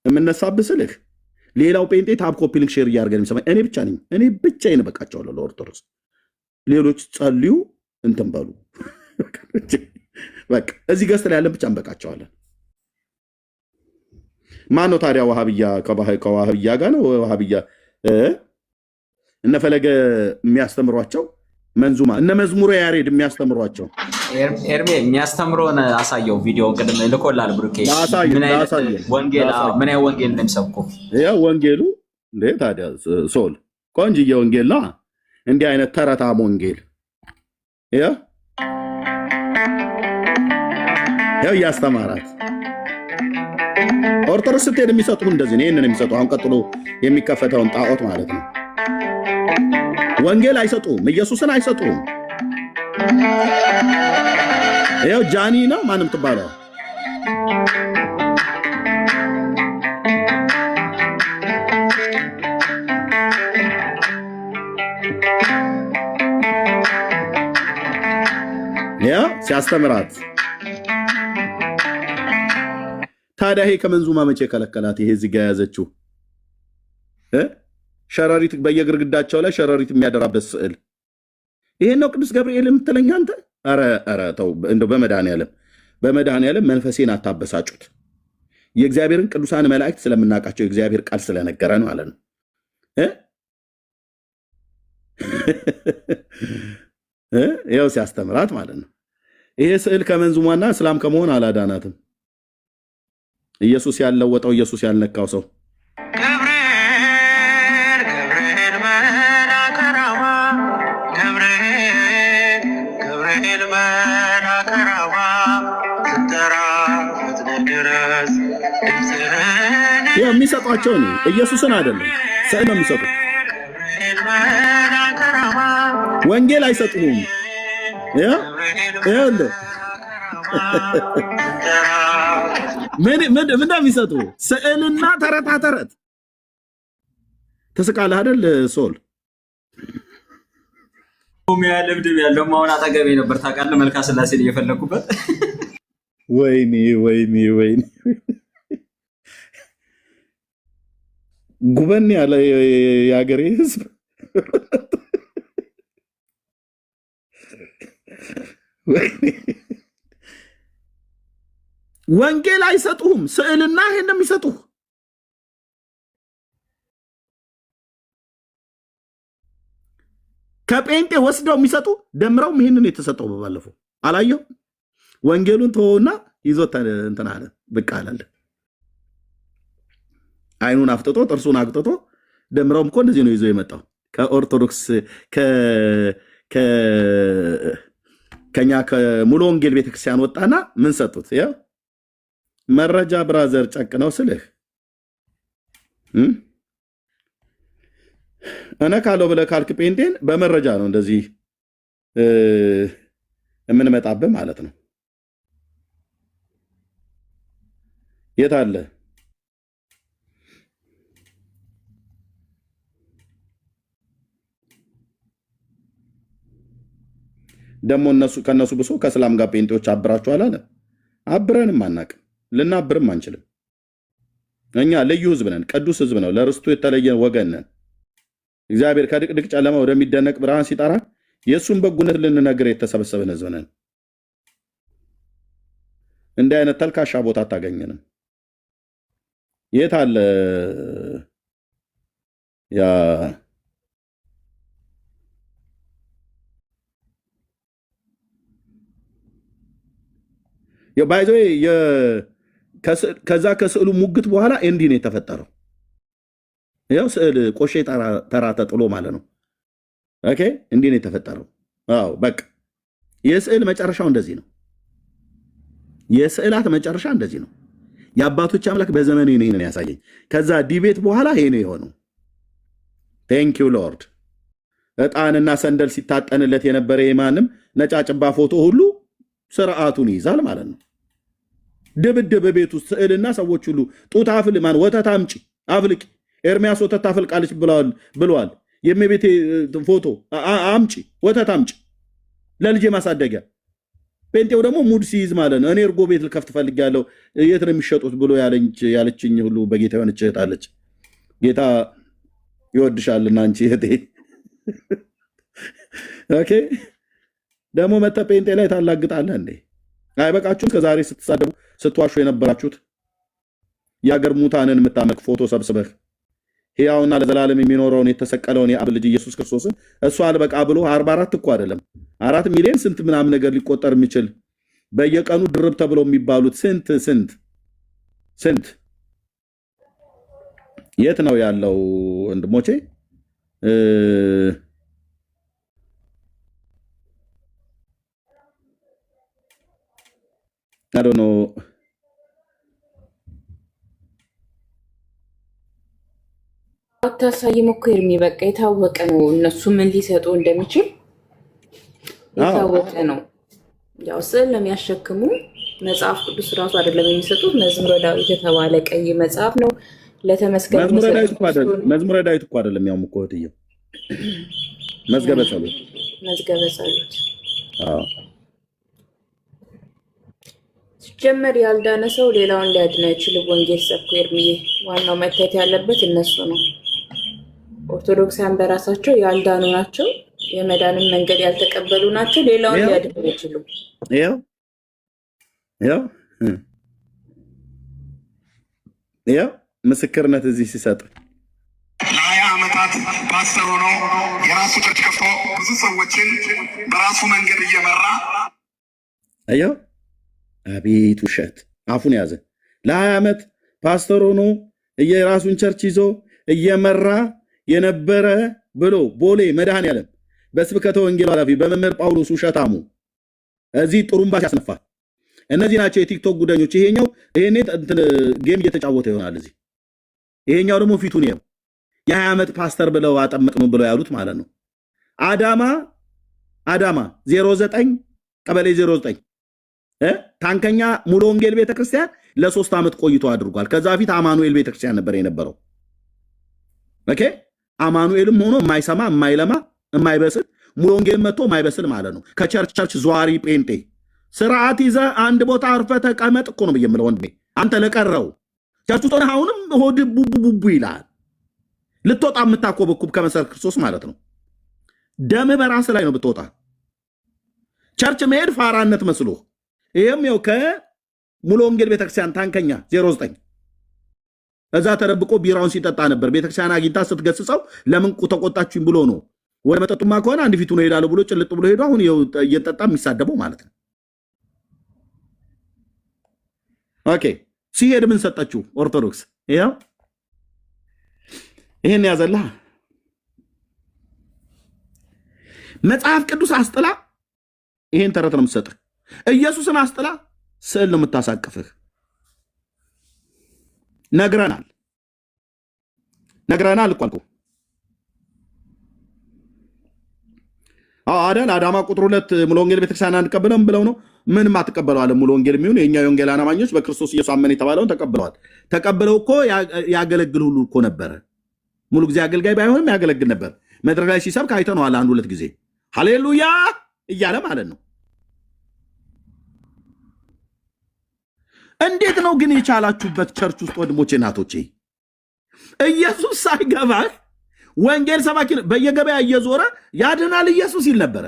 የምነሳብስልህ። ሌላው ጴንጤ ታብ ኮፒ ሊንክ ሼር እያደረገን የሚሰማኝ እኔ ብቻ ነኝ። እኔ ብቻዬን እበቃቸዋለሁ ለኦርቶዶክስ። ሌሎች ጸልዩ እንትን በሉ በቃ እዚህ ገዝት ላይ ያለን ብቻ እንበቃቸዋለን። ማን ነው ታዲያ ዋሃብያ? ከዋሃብያ ጋር ነው ዋሃብያ እነፈለገ የሚያስተምሯቸው መንዙማ እነ መዝሙረ ያሬድ የሚያስተምሯቸው ኤርሜ የሚያስተምሮን አሳየው። ቪዲዮ ቅድም ልኮላል ብሩኬ። ምን አይነት ወንጌል እንደሚሰብኩ ያው ወንጌሉ እንዴ ታዲያ ሶል ቆንጅዬ ወንጌል ነው። እንዲህ አይነት ተረታም ወንጌል ያው እያስተማራት ኦርቶዶክስ ስትሄድ የሚሰጡ እንደዚህ ነው። ይሄንን የሚሰጡ አሁን ቀጥሎ የሚከፈተውን ጣዖት ማለት ነው። ወንጌል አይሰጡም፣ ኢየሱስን አይሰጡም። ይኸው ጃኒ ነው ማንም ትባለው ሲያስተምራት ታዲያ ይሄ ከመንዙማ መቼ ከለከላት? ይሄ እዚህ ጋር ያዘችው ሸረሪት በየግርግዳቸው ላይ ሸረሪት የሚያደራበት ስዕል ይሄን ነው ቅዱስ ገብርኤል የምትለኝ አንተ? ኧረ ተው እንደው በመድኃኔዓለም መንፈሴን አታበሳጩት። የእግዚአብሔርን ቅዱሳን መላእክት ስለምናውቃቸው የእግዚአብሔር ቃል ስለነገረን ማለት ነው። ይኸው ሲያስተምራት ማለት ነው። ይሄ ስዕል ከመንዙማና እስላም ከመሆን አላዳናትም። ኢየሱስ ያልለወጠው ኢየሱስ ያልነካው ሰው ገብርኤል መላከራዋ ገብርኤል መላከራዋ ስትጠራ ፈጥነ ድረስ የሚሰጧቸው ነው። ኢየሱስን አይደለም ስዕል ነው የሚሰጡት። ወንጌል አይሰጡም። ምን እንደሚሰጡ ስዕልና ተረታ ተረት ትስቃለህ አይደል? ሶል ልብድብ ያለው ማሆን አጠገቤ ነበር ታውቃለህ። መልካ ስላሴን እየፈለኩበት ወይኔ ጉበን ያለ የሀገሬ ህዝብ ወንጌል አይሰጡህም። ስዕልና ይሄን ነው የሚሰጡህ። ከጴንጤ ወስደው የሚሰጡ ደምረው ይሄንን የተሰጠው በባለፈው አላየው። ወንጌሉን ተወውና ይዞት እንትን አለ ብቅ አላለ። አይኑን አፍጥጦ ጥርሱን አግጥጦ ደምረውም እኮ እንደዚህ ነው ይዞ የመጣው ከኦርቶዶክስ ከኛ ከሙሉ ወንጌል ቤተክርስቲያን ወጣና ምን ሰጡት? ያ መረጃ ብራዘር ጨቅ ነው ስልህ እነ ካለው ብለህ ካልክ ጴንጤን በመረጃ ነው እንደዚህ የምንመጣብህ ማለት ነው። የት አለ ደግሞ ከነሱ ብሶ ከእስላም ጋር ጴንጤዎች አብራችኋል አለ። አብረንም አናቅም፣ ልናብርም አንችልም። እኛ ልዩ ህዝብ ነን፣ ቅዱስ ህዝብ ነው፣ ለርስቱ የተለየን ወገን ነን። እግዚአብሔር ከድቅድቅ ጨለማ ወደሚደነቅ ብርሃን ሲጠራ የእሱን በጎነት ልንነግር የተሰበሰብን ህዝብ ነን። እንዲህ አይነት ተልካሻ ቦታ አታገኘንም። የት አለ ያ ባይዞ ከዛ ከስዕሉ ሙግት በኋላ እንዲህ ነው የተፈጠረው። ያው ስዕል ቆሼ ተራ ተጥሎ ማለት ነው። ኦኬ እንዲህ ነው የተፈጠረው። አዎ በቃ የስዕል መጨረሻው እንደዚህ ነው። የስዕላት መጨረሻ እንደዚህ ነው። የአባቶች አምላክ በዘመኑ ይሄንን ያሳየኝ። ከዛ ዲቤት በኋላ ይሄ ነው የሆነው። ቴንክ ዩ ሎርድ። ዕጣንና ሰንደል ሲታጠንለት የነበረ የማንም ነጫጭባ ፎቶ ሁሉ ስርዓቱን ይይዛል ማለት ነው። ድብድብ ቤት ውስጥ ስዕልና ሰዎች ሁሉ ጡት አፍል ማን ወተት አምጪ አፍልቂ፣ ኤርሚያስ ወተት ታፈልቃለች ብለዋል። የእመቤቴ ፎቶ አምጪ፣ ወተት አምጪ ለልጄ ማሳደጊያ። ጴንጤው ደግሞ ሙድ ሲይዝ ማለት ነው። እኔ እርጎ ቤት ልከፍት ፈልጋለሁ፣ የት ነው የሚሸጡት ብሎ ያለችኝ ሁሉ በጌታ የሆነች እህት አለች። ጌታ ይወድሻልና አንቺ እህቴ። ኦኬ ደግሞ መተ ጴንጤ ላይ ታላግጣለህ እንዴ? አይበቃችሁም? ከዛሬ ስትሳደቡ ስትዋሹ የነበራችሁት የአገር ሙታንን የምታመልክ ፎቶ ሰብስበህ ሕያውና ለዘላለም የሚኖረውን የተሰቀለውን የአብ ልጅ ኢየሱስ ክርስቶስን እሱ አልበቃ ብሎ 44 እኮ አይደለም 4 ሚሊዮን ስንት ምናምን ነገር ሊቆጠር የሚችል በየቀኑ ድርብ ተብለው የሚባሉት ስንት የት ነው ያለው ወንድሞቼ? I don't know. አታሳይም እኮ ኤርሚ፣ በቃ የታወቀ ነው። እነሱ ምን ሊሰጡ እንደሚችል የታወቀ ነው። ያው ስዕል ለሚያሸክሙ መጽሐፍ ቅዱስ ራሱ አይደለም የሚሰጡት። መዝሙረ ዳዊት የተባለ ቀይ መጽሐፍ ነው። ለተመስገን መዝሙረ ዳዊት እኮ አይደለም። ያው እኮ እህትዬው መዝገበ ጸሎት። አዎ ሲጀመር ያልዳነ ሰው ሌላውን ሊያድን አይችልም። ወንጌል ሰብኮ ኤርሚዬ፣ ዋናው መታየት ያለበት እነሱ ነው። ኦርቶዶክሳን በራሳቸው ያልዳኑ ናቸው። የመዳንን መንገድ ያልተቀበሉ ናቸው። ሌላውን ሊያድኑ አይችሉም። ያው ምስክርነት እዚህ ሲሰጥ ለ20 ዓመታት ፓስተር ሆኖ የራሱ ቸርች ከፍቶ ብዙ ሰዎችን በራሱ መንገድ እየመራ አየው። አቤት ውሸት! አፉን ያዘ። ለ20 ዓመት ፓስተር ሆኖ የራሱን ቸርች ይዞ እየመራ የነበረ ብሎ ቦሌ መድኃኔዓለም በስብከተ ወንጌል ኃላፊ በመምህር ጳውሎስ ውሸታሙ እዚህ ጥሩምባ ሲያስነፋ፣ እነዚህ ናቸው የቲክቶክ ጉደኞች። ይሄኔ ጌም እየተጫወተ ይሆናል እዚህ። ይሄኛው ደግሞ ፊቱን ይኸው የ20 ዓመት ፓስተር ብለው አጠመቅነው ብለው ያሉት ማለት ነው። አዳማ 09 ቀበሌ 09 ታንከኛ ሙሉ ወንጌል ቤተክርስቲያን ለ3 ዓመት ቆይቶ አድርጓል። ከዛ በፊት አማኑኤል ቤተክርስቲያን ነበር የነበረው። ኦኬ አማኑኤልም ሆኖ የማይሰማ የማይለማ የማይበስል ሙሉ ወንጌል መጥቶ የማይበስል ማለት ነው። ከቸርች ዘዋሪ ጴንጤ ስርዓት ይዘ አንድ ቦታ አርፈ ተቀመጥ እኮ ነው የምለው ወንድሜ። አንተ ለቀረው ቸርች ውስጥ ሆነህ አሁንም ሆድ ቡቡ ይላል። ልትወጣ የምታኮበኩብ ከመሰረት ክርስቶስ ማለት ነው። ደምህ በራስህ ላይ ነው ብትወጣ። ቸርች መሄድ ፋራነት መስሎ ይሄም ያው ከሙሉ ወንጌል ቤተክርስቲያን ታንከኛ 09 እዛ ተደብቆ ቢራውን ሲጠጣ ነበር። ቤተክርስቲያን አግኝታ ስትገስጸው ለምን ተቆጣችሁኝ ብሎ ነው። ወደ መጠጡማ ከሆነ አንድ ፊቱ ነው ሄዳለሁ ብሎ ጭልጥ ብሎ ሄዶ አሁን እየጠጣ የሚሳደበው ማለት ነው። ኦኬ ሲሄድ ምን ሰጠችው ኦርቶዶክስ? ያው ይሄን ያዘላ መጽሐፍ ቅዱስ አስጥላ ይሄን ተረት ነው የምትሰጥህ። ኢየሱስን አስጥላ ስዕል ነው የምታሳቅፍህ። ነግረናል እኮ አልኩህ። አዳን አዳማ ቁጥር 2 ሙሉ ወንጌል ቤተክርስቲያን አንቀበለም ብለው ነው። ምንም አትቀበለዋል። ሙሉ ወንጌል የሚሆን የኛ የወንጌል አማኞች በክርስቶስ ኢየሱስ አመን የተባለውን ተቀብለዋል። ተቀብለው እኮ ያገለግል ሁሉ እኮ ነበረ። ሙሉ ጊዜ አገልጋይ ባይሆንም ያገለግል ነበር። መድረክ ላይ ሲሰብክ አይተነዋል 1-2 ጊዜ ሃሌሉያ እያለ ማለት ነው። እንዴት ነው ግን የቻላችሁበት ቸርች ውስጥ ወንድሞቼ እናቶቼ? ኢየሱስ ሳይገባህ ወንጌል ሰባኪ በየገበያ እየዞረ ያድናል ኢየሱስ ይል ነበረ።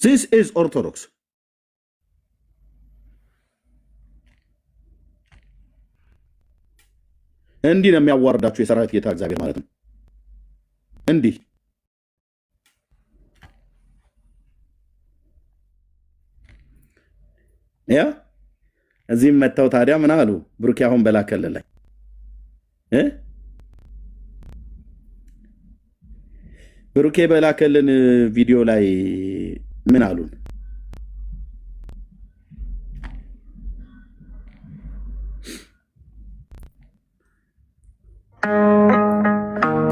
This is Orthodox. እንዲህ ነው የሚያዋርዳችሁ የሰራዊት ጌታ እግዚአብሔር ማለት ነው። እንዲህ ያ እዚህም መጥተው ታዲያ ምን አሉ? ብሩክ አሁን በላከልን ላይ ብሩኬ በላከልን ቪዲዮ ላይ ምን አሉን?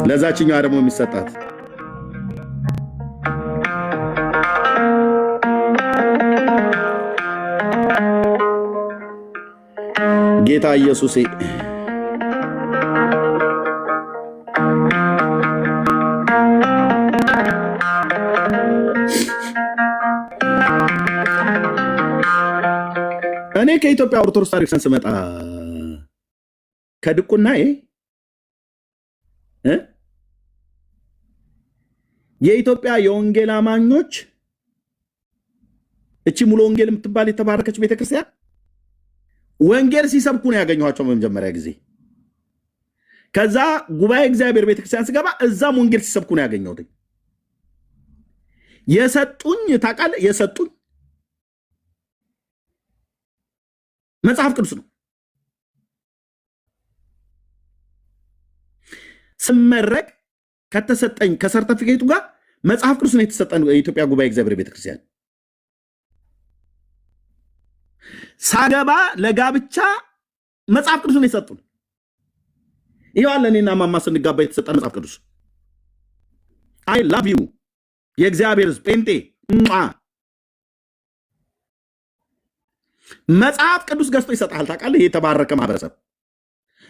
ለዛችኛዋ ደግሞ የሚሰጣት ጌታ ኢየሱስ እኔ ከኢትዮጵያ ኦርቶዶክስ ታሪክ ስመጣ ከድቁናዬ የኢትዮጵያ የወንጌል አማኞች እቺ ሙሉ ወንጌል የምትባል የተባረከች ቤተክርስቲያን ወንጌል ሲሰብኩ ነው ያገኘኋቸው በመጀመሪያ ጊዜ። ከዛ ጉባኤ እግዚአብሔር ቤተክርስቲያን ስገባ እዛም ወንጌል ሲሰብኩ ነው ያገኘሁት። የሰጡኝ ታውቃለህ፣ የሰጡኝ መጽሐፍ ቅዱስ ነው። ስመረቅ ከተሰጠኝ ከሰርተፊኬቱ ጋር መጽሐፍ ቅዱስ ነው የተሰጠን። የኢትዮጵያ ጉባኤ እግዚአብሔር ቤተክርስቲያን ሳገባ ለጋብቻ መጽሐፍ ቅዱስ ነው የሰጡን። ይኸው ለእኔና ማማ ስንጋባ የተሰጠን መጽሐፍ ቅዱስ። አይ ላቭ ዩ የእግዚአብሔር ጴንጤ መጽሐፍ ቅዱስ ገዝቶ ይሰጣል። ታውቃለህ፣ ይሄ የተባረከ ማህበረሰብ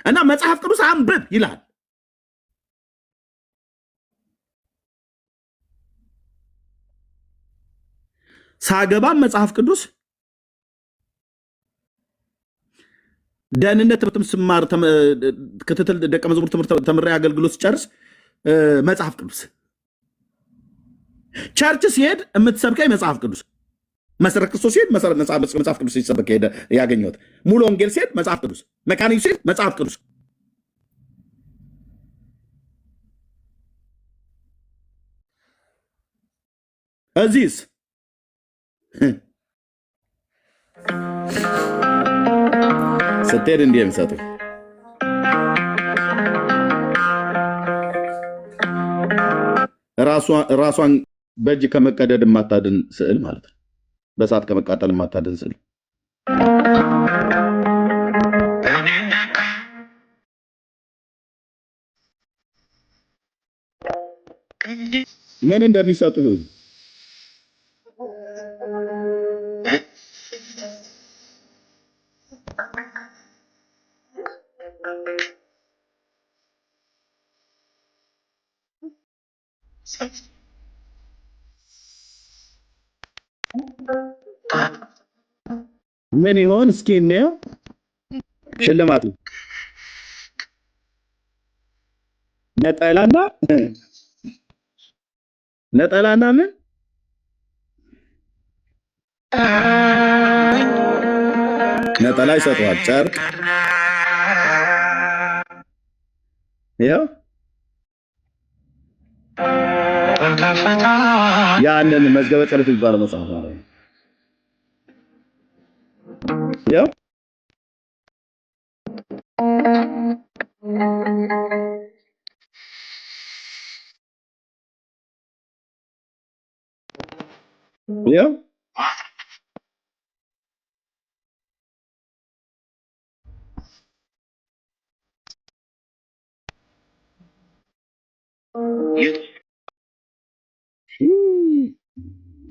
እና መጽሐፍ ቅዱስ አንብብ ይላል። ሳገባም መጽሐፍ ቅዱስ ደህንነት ትምህርትም ስማር ክትትል ደቀ መዝሙር ትምህርት ተምሬ አገልግሎት ጨርስ መጽሐፍ ቅዱስ ቸርች ሲሄድ የምትሰብከኝ መጽሐፍ ቅዱስ መሰረት ክርስቶስ ሲሄድ መጽሐፍ ቅዱስ ሲሰበክ ሄደ ያገኘሁት። ሙሉ ወንጌል ሲሄድ መጽሐፍ ቅዱስ፣ መካኒክ ሲሄድ መጽሐፍ ቅዱስ። እዚህስ ስትሄድ እንዲህ የሚሰጡ ራሷን በእጅ ከመቀደድ የማታድን ስዕል ማለት ነው። በእሳት ከመቃጠል የማታድን ስዕል። ምን እንደሚሰጡ ምን ይሆን እስኪ እንየው። ሽልማቱ ነጠላና ምን ነጠላ ይሰጠዋል። ጨርቅ ይኸው ያንን መዝገበ ጸሎት የሚባለው መጽሐፍ ነው። ያው ያው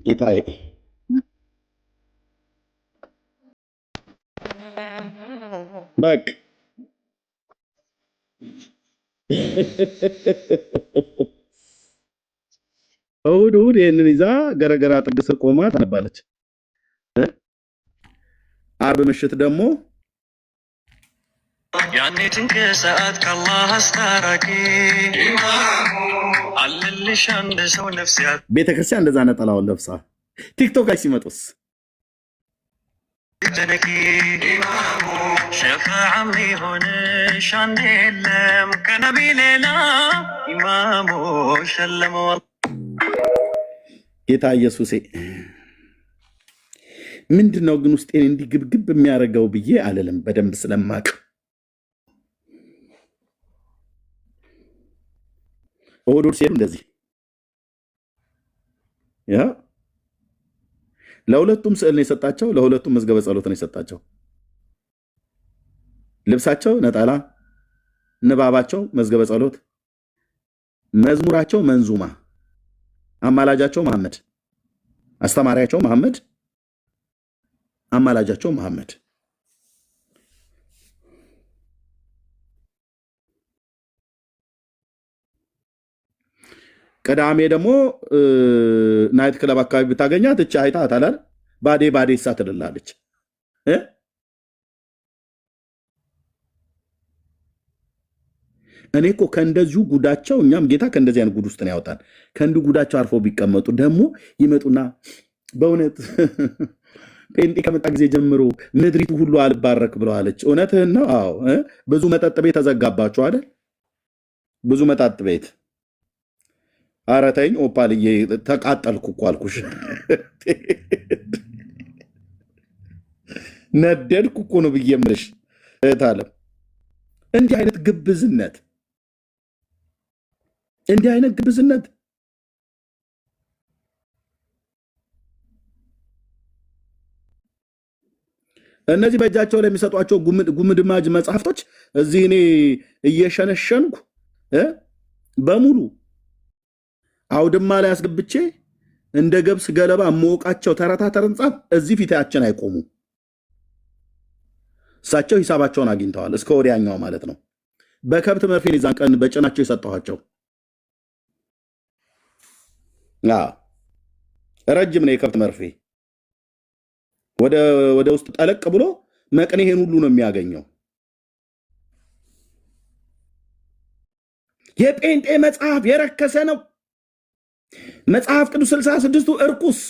ጌታዬ በቃ እሑድ እሑድ ይህንን ይዛ ገረገራ ጥግ ስር ቆማ ታነባለች። አርብ ምሽት ደግሞ ያኔ ጭንቅ ሰዓት ከአላህ አስታራቂ አለልሽ አንድ ሰው ነፍሲያት ቤተክርስቲያን እንደዛ ነጠላውን ለብሳ ቲክቶክ ላይ ሲመጡስ ተነቂ ሸፋዓም ሊሆንሽ አንድ የለም ከነቢ ሌላ ኢማሙ ሸለመው ጌታ ኢየሱሴ ምንድነው ግን ውስጤን እንዲህ ግብግብ የሚያደርገው ብዬ አልልም። በደንብ ስለማቅ እሑድ ሲሄዱ እንደዚህ ያ ለሁለቱም ስዕል ነው የሰጣቸው፣ ለሁለቱም መዝገበ ጸሎት ነው የሰጣቸው። ልብሳቸው ነጠላ፣ ንባባቸው መዝገበ ጸሎት፣ መዝሙራቸው መንዙማ፣ አማላጃቸው መሐመድ፣ አስተማሪያቸው መሐመድ፣ አማላጃቸው መሐመድ። ቅዳሜ ደግሞ ናይት ክለብ አካባቢ ብታገኛት እቺ አይታት አላል ባዴ ባዴ ሳ ትልላለች። እኔ እኮ ከእንደዚሁ ጉዳቸው እኛም ጌታ ከእንደዚህ አይነት ጉድ ውስጥ ነው ያወጣን። ከእንዱ ጉዳቸው አርፈው ቢቀመጡ ደግሞ ይመጡና በእውነት ጴንጤ ከመጣ ጊዜ ጀምሮ ምድሪቱ ሁሉ አልባረክ ብለዋለች። እውነትህን ነው። አዎ ብዙ መጠጥ ቤት ተዘጋባችሁ አይደል? ብዙ መጠጥ ቤት። ኧረ ተይኝ ኦፓልዬ፣ ተቃጠልኩ እኮ አልኩሽ። ነደድኩ እኮ ነው ብዬ የምልሽ እህት ዓለም። እንዲህ አይነት ግብዝነት እነዚህ በእጃቸው ላይ የሚሰጧቸው ጉምድማጅ መጽሐፍቶች እዚህ እኔ እየሸነሸንኩ በሙሉ አውድማ ላይ አስገብቼ እንደ ገብስ ገለባ የምወቃቸው ተረታ ተረንጻፍ እዚህ ፊታችን አይቆሙ። እሳቸው ሂሳባቸውን አግኝተዋል፣ እስከ ወዲያኛው ማለት ነው። በከብት መርፌን ይዛን ቀን በጭናቸው የሰጠኋቸው ረጅም ነው የከብት መርፌ። ወደ ውስጥ ጠለቅ ብሎ መቅኔሄን ሁሉ ነው የሚያገኘው። የጴንጤ መጽሐፍ የረከሰ ነው። መጽሐፍ ቅዱስ 66ቱ እርኩስ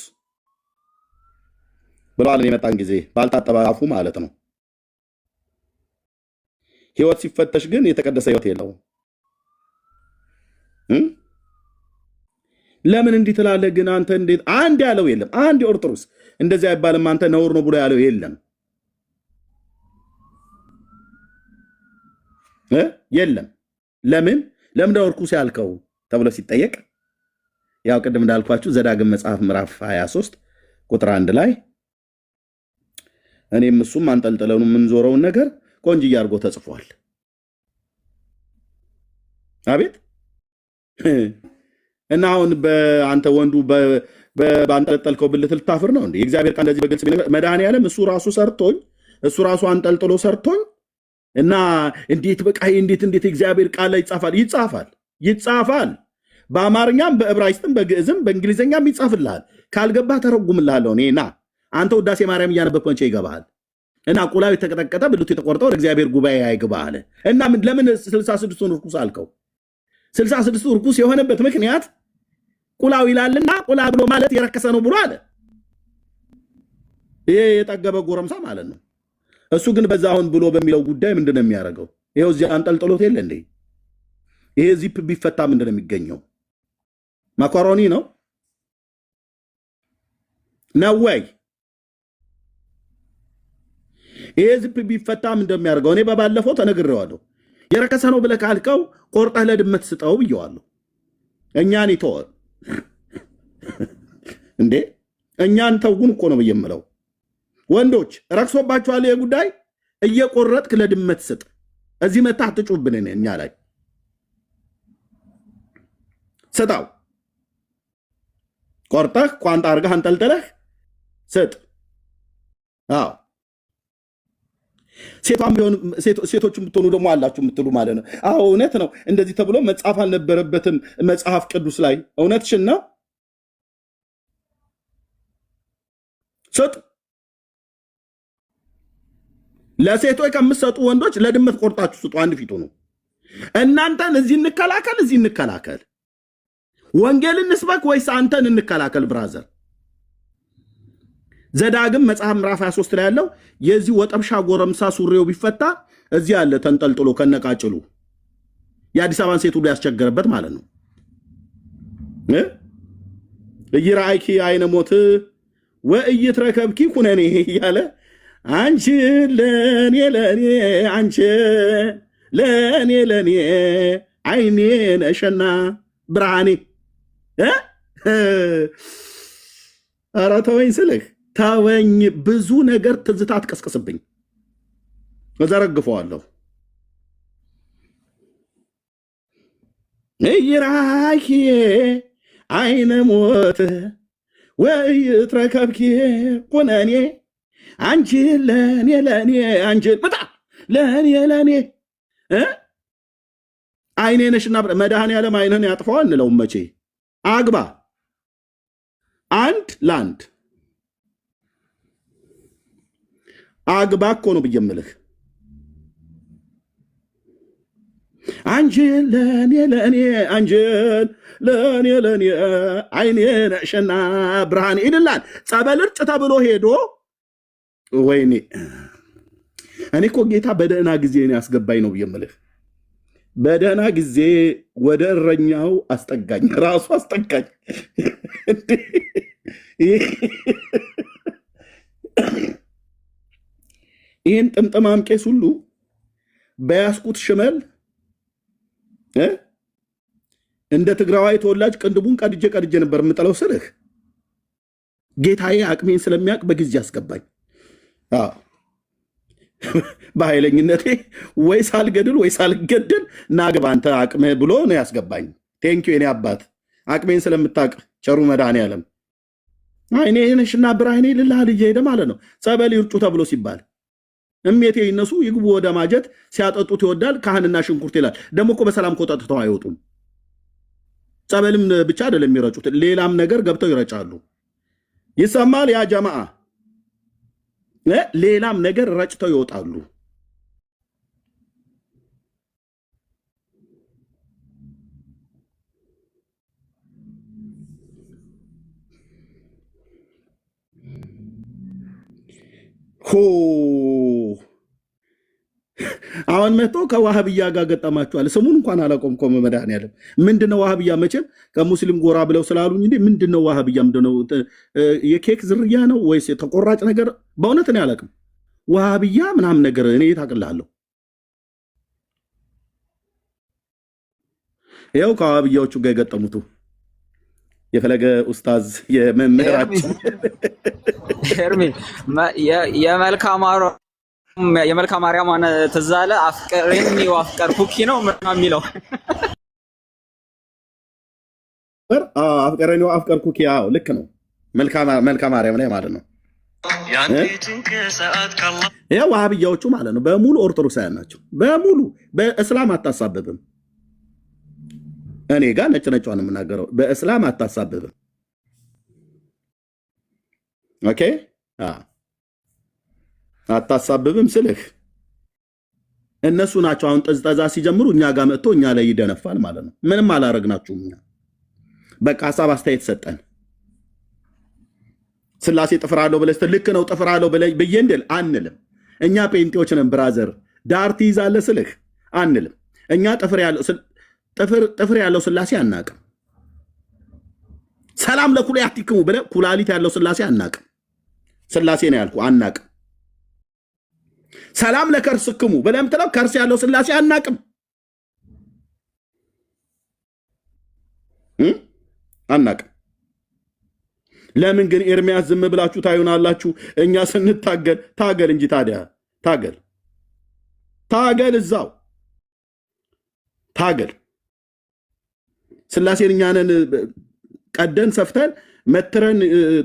ብለዋል። የመጣን ጊዜ ባልታጠበ አፉ ማለት ነው። ህይወት ሲፈተሽ ግን የተቀደሰ ህይወት የለውም። ለምን እንዲህ ትላለህ ግን አንተ? እንዴት አንድ ያለው የለም። አንድ ኦርቶዶክስ እንደዚህ አይባልም አንተ ነውር ነው ብሎ ያለው የለም የለም። ለምን ነው እርኩስ ያልከው ተብሎ ሲጠየቅ ያው ቅድም እንዳልኳችሁ ዘዳግም መጽሐፍ ምዕራፍ 23 ቁጥር 1 ላይ እኔም እሱም አንጠልጥለውን የምንዞረውን ነገር ቆንጅዬ አድርጎ ተጽፏል። አቤት እና አሁን በአንተ ወንዱ በአንጠለጠልከው ብልት ልታፍር ነው እንዴ? የእግዚአብሔር ቃል እንደዚህ በግልጽ መድኃኔዓለም እሱ ራሱ ሰርቶኝ እሱ ራሱ አንጠልጥሎ ሰርቶኝ እና እንዴት በቃ እንዴት የእግዚአብሔር ቃል ላይ ይጻፋል። በአማርኛም በዕብራይስጥም በግዕዝም በእንግሊዝኛም ይጻፍልሃል። ካልገባህ ተረጉምልሃለሁ እኔ። ና አንተ ውዳሴ ማርያም እያነበብክ መቼ ይገባሃል? እና ቁላው የተቀጠቀጠ ብልቱ የተቆረጠ ወደ እግዚአብሔር ጉባኤ አይግባ አለ። እና ለምን 66ቱን ርኩስ አልከው? 66ቱ ርኩስ የሆነበት ምክንያት ቁላው ይላልና ቁላ ብሎ ማለት የረከሰ ነው ብሎ አለ። ይሄ የጠገበ ጎረምሳ ማለት ነው። እሱ ግን በዛ አሁን ብሎ በሚለው ጉዳይ ምንድን ነው የሚያደርገው? ይኸው እዚህ አንጠልጥሎት የለ እንዴ? ይሄ ዚፕ ቢፈታ ምንድን ነው የሚገኘው? ማካሮኒ ነው ወይ? ይሄ ዚፕ ቢፈታ ምንድን ነው የሚያደርገው? እኔ በባለፈው ተነግሬዋለሁ። የረከሰ ነው ብለህ ካልከው ቆርጠህ ለድመት ስጠው ብየዋለሁ። እኛን ይተወ እንዴ እኛን ተውጉን እኮ ነው የምለው። ወንዶች ረክሶባችኋል። ይሄ ጉዳይ እየቆረጥክ ለድመት ስጥ። እዚህ መታህ አትጩብን እኛ ላይ ስጣው። ቆርጠህ ቋንጣ አድርገህ አንጠልጥለህ ስጥ። አዎ ሴቷም ቢሆን ሴቶችም ብትሆኑ ደግሞ አላችሁ የምትሉ ማለት ነው። አዎ እውነት ነው። እንደዚህ ተብሎ መጽሐፍ አልነበረበትም መጽሐፍ ቅዱስ ላይ። እውነትሽን ነው። ስጥ። ለሴቶች ከምትሰጡ ወንዶች ለድመት ቆርጣችሁ ስጡ። አንድ ፊቱ ነው። እናንተን እዚህ እንከላከል፣ እዚህ እንከላከል። ወንጌልን እንስበክ ወይስ አንተን እንከላከል? ብራዘር ዘዳግም መጽሐፍ ምዕራፍ 23 ላይ ያለው የዚህ ወጠብሻ ጎረምሳ ሱሪው ቢፈታ እዚህ ያለ ተንጠልጥሎ ከነቃጭሉ የአዲስ አበባን ሴት ሁሉ ያስቸገረበት ማለት ነው። እይራይኪ አይነ ሞት ወእይትረከብኪ ኩነኔ እያለ አንቺ ለኔ ለኔ አንቺ ለኔ አይኔ ነሸና ብርሃኔ ኧረ ተወኝ ስልህ ተወኝ። ብዙ ነገር ትዝታ አትቀስቅስብኝ፣ እዘረግፈዋለሁ። እይራኪ አይነ ሞት ወይትረከብኪ ኩነኔ አንቺ ለኔ አንቺ መጣ ለኔ አይኔ ነሽና መድኃኔዓለም አይነን ያጥፋው አንለውም። መቼ አግባ አንድ ለአንድ አግባ እኮ ነው ብዬ የምልህ። አንቺን ለኔ አንቺን ለኔ አይኔ ነሽና ብርሃኔ ይልላል። ጸበል እርጭ ተብሎ ሄዶ ወይኔ እኔ እኮ ጌታ በደህና ጊዜ ነው ያስገባኝ ነው ብዬ የምልህ። በደህና ጊዜ ወደ እረኛው አስጠጋኝ፣ ራሱ አስጠጋኝ። ይህን ጥምጥማም ቄስ ሁሉ በያስኩት ሽመል እንደ ትግራዋይ ተወላጅ ቅንድቡን ቀድጄ ነበር የምጥለው ስልህ ጌታዬ አቅሜን ስለሚያውቅ በጊዜ አስገባኝ። በኃይለኝነቴ ወይ ሳልገድል ወይ ሳልገድል ናግባ አንተ አቅምህ ብሎ ነው ያስገባኝ። ቴንኪው የኔ አባት አቅሜን ስለምታውቅ ቸሩ መድኃኔዓለም። አይኔ ነሽና ብርሃኔ ልልሃል እየሄደ ማለት ነው። ጸበል ይርጩ ተብሎ ሲባል እሜቴ ይነሱ ይግቡ ወደ ማጀት ሲያጠጡት ይወዳል ካህንና ሽንኩርት ይላል። ደግሞ እኮ በሰላም እኮ ጠጥተው አይወጡም። ጸበልም ብቻ አይደለም የሚረጩት፣ ሌላም ነገር ገብተው ይረጫሉ። ይሰማል ያ ጀማዓ፣ ሌላም ነገር ረጭተው ይወጣሉ። አሁን መጥቶ ከዋህብያ ጋር ገጠማችኋል። ስሙን እንኳን አላቆምኩም። መድኃኔዓለም ምንድነው ዋህብያ? መቼም ከሙስሊም ጎራ ብለው ስላሉኝ እንዴ ምንድነው ዋህብያ? ምንድነው የኬክ ዝርያ ነው ወይስ የተቆራጭ ነገር? በእውነት እኔ አላውቅም። ዋህብያ ምናምን ነገር እኔ ታቅላለሁ። ይኸው ከዋህብያዎቹ ጋር የገጠሙት የፈለገ ኡስታዝ የመምህራችን የመልካ ማርያም ሆነ ትዛለ አፍቀሬኒ ወአፍቀር ኩኪ ነው ምናምን የሚለው አፍቀሬኒ ወአፍቀር ኩኪ። አዎ ልክ ነው። መልካ ማርያም ላይ ማለት ነው። ይሄ ዋሃብያዎቹ ማለት ነው። በሙሉ ኦርቶዶክሳውያን ናቸው። በሙሉ በእስላም አታሳብብም። እኔ ጋር ነጭ ነጭዋን የምናገረው በእስላም አታሳብብም። ኦኬ አታሳብብም ስልህ እነሱ ናቸው አሁን ጠዝጠዛ ሲጀምሩ እኛ ጋር መጥቶ እኛ ላይ ይደነፋል ማለት ነው። ምንም አላረግናችሁም። እኛ በቃ ሀሳብ አስተያየት ሰጠን። ስላሴ ጥፍራለሁ ብለህ ልክ ነው ጥፍራለሁ ብዬ እንድል አንልም። እኛ ጴንጤዎች ነን ብራዘር። ዳር ትይዛለህ ስልህ አንልም። እኛ ጥፍር ያለው ስላሴ አናቅም። ሰላም ለኩላሊቲክሙ ብለህ ኩላሊት ያለው ስላሴ አናቅም። ስላሴ ነው ያልኩ አናቅም። ሰላም ለከርስክሙ ብለህ የምትለው ከርስ ያለው ስላሴ አናቅም አናቅም። ለምን ግን ኤርሚያስ ዝም ብላችሁ ታዩናላችሁ? እኛ ስንታገል ታገል እንጂ ታዲያ ታገል እዛው ታገል። ስላሴን እኛንን ቀደን ሰፍተን መትረን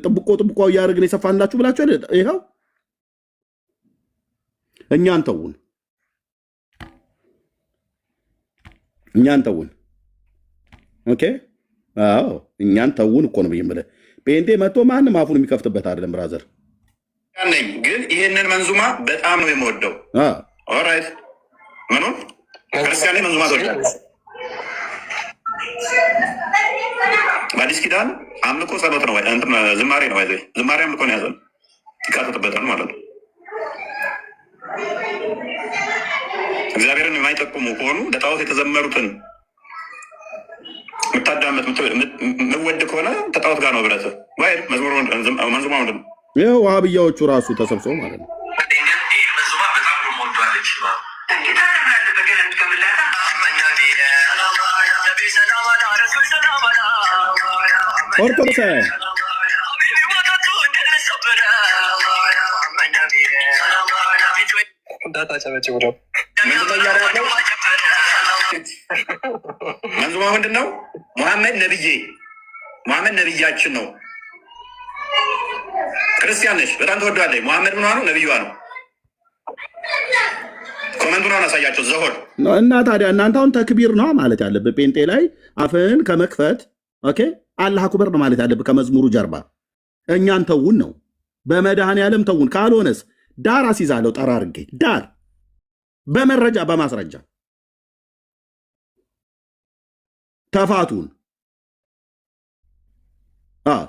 ጥብቆ እያደረግን የሰፋንላችሁ ብላችሁ ይኸው እኛን ተውን። ኦኬ አዎ እኛን ተውን እኮ ነው ብዬ ጴንጤ መጥቶ ማንም አፉን የሚከፍትበት አይደለም ብራዘር ነኝ። ግን ይህንን መንዙማ በጣም ነው የምወደው። ኦራይት ምኑ ክርስቲያን መንዙማ ተወዳል። በአዲስ ኪዳን አምልኮ ጸሎት ነው ዝማሬ ነው ዝማሬ አምልኮ ነው ያዘው ይካተትበታል ማለት ነው። እግዚአብሔርን የማይጠቁሙ ከሆኑ ለጣዖት የተዘመሩትን የምታዳመጥ የምወድ ከሆነ ከጣዖት ጋር ነው ብረት ወይ መንዙማ ምንድን ነው? ይኸው ዋሃብያዎቹ ራሱ ተሰብስበው ማለት ነው። መንዙማ በጣም ነው ሞዷለች። ኦርቶዶክሳውያን መንዙማ ምንድን ነው? ሙሐመድ ነብያችን ነው። ክርስቲያን ነች፣ በጣም ተወዷለች። ሙሐመድ ምን ነው? ነብዩዋ ነው። ኮመንቱን አሳያቸው ዘሆን እና ታዲያ እናንተ አሁን ተክቢር ነው ማለት ያለብህ ጴንጤ ላይ አፍህን ከመክፈት ኦኬ አላህ አክበር ነው ማለት ያለብህ ከመዝሙሩ ጀርባ። እኛን ተውን ነው በመድኃኔዓለም ተውን። ካልሆነስ ዳር አስይዛለሁ ጠራርጌ ዳር በመረጃ በማስረጃ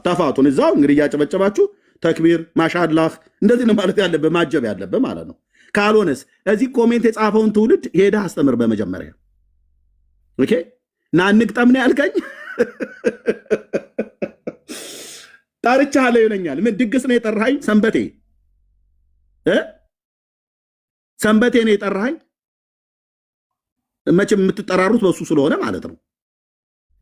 ተፋቱን እዛው እንግዲህ እያጨበጨባችሁ ተክቢር ማሻአላህ እንደዚህ ነው ማለት ያለብህ ማጀብ ያለብህ ማለት ነው። ካልሆነስ እዚህ ኮሜንት የጻፈውን ትውልድ ሄደህ አስተምር በመጀመሪያ ኦኬ ና እንግጠም ነው ያልከኝ ጠርቻለሁ ይለኛል። ምን ድግስ ነው የጠራኸኝ? ሰንበቴ ነው የጠራኸኝ። መቼም የምትጠራሩት በሱ ስለሆነ ማለት ነው።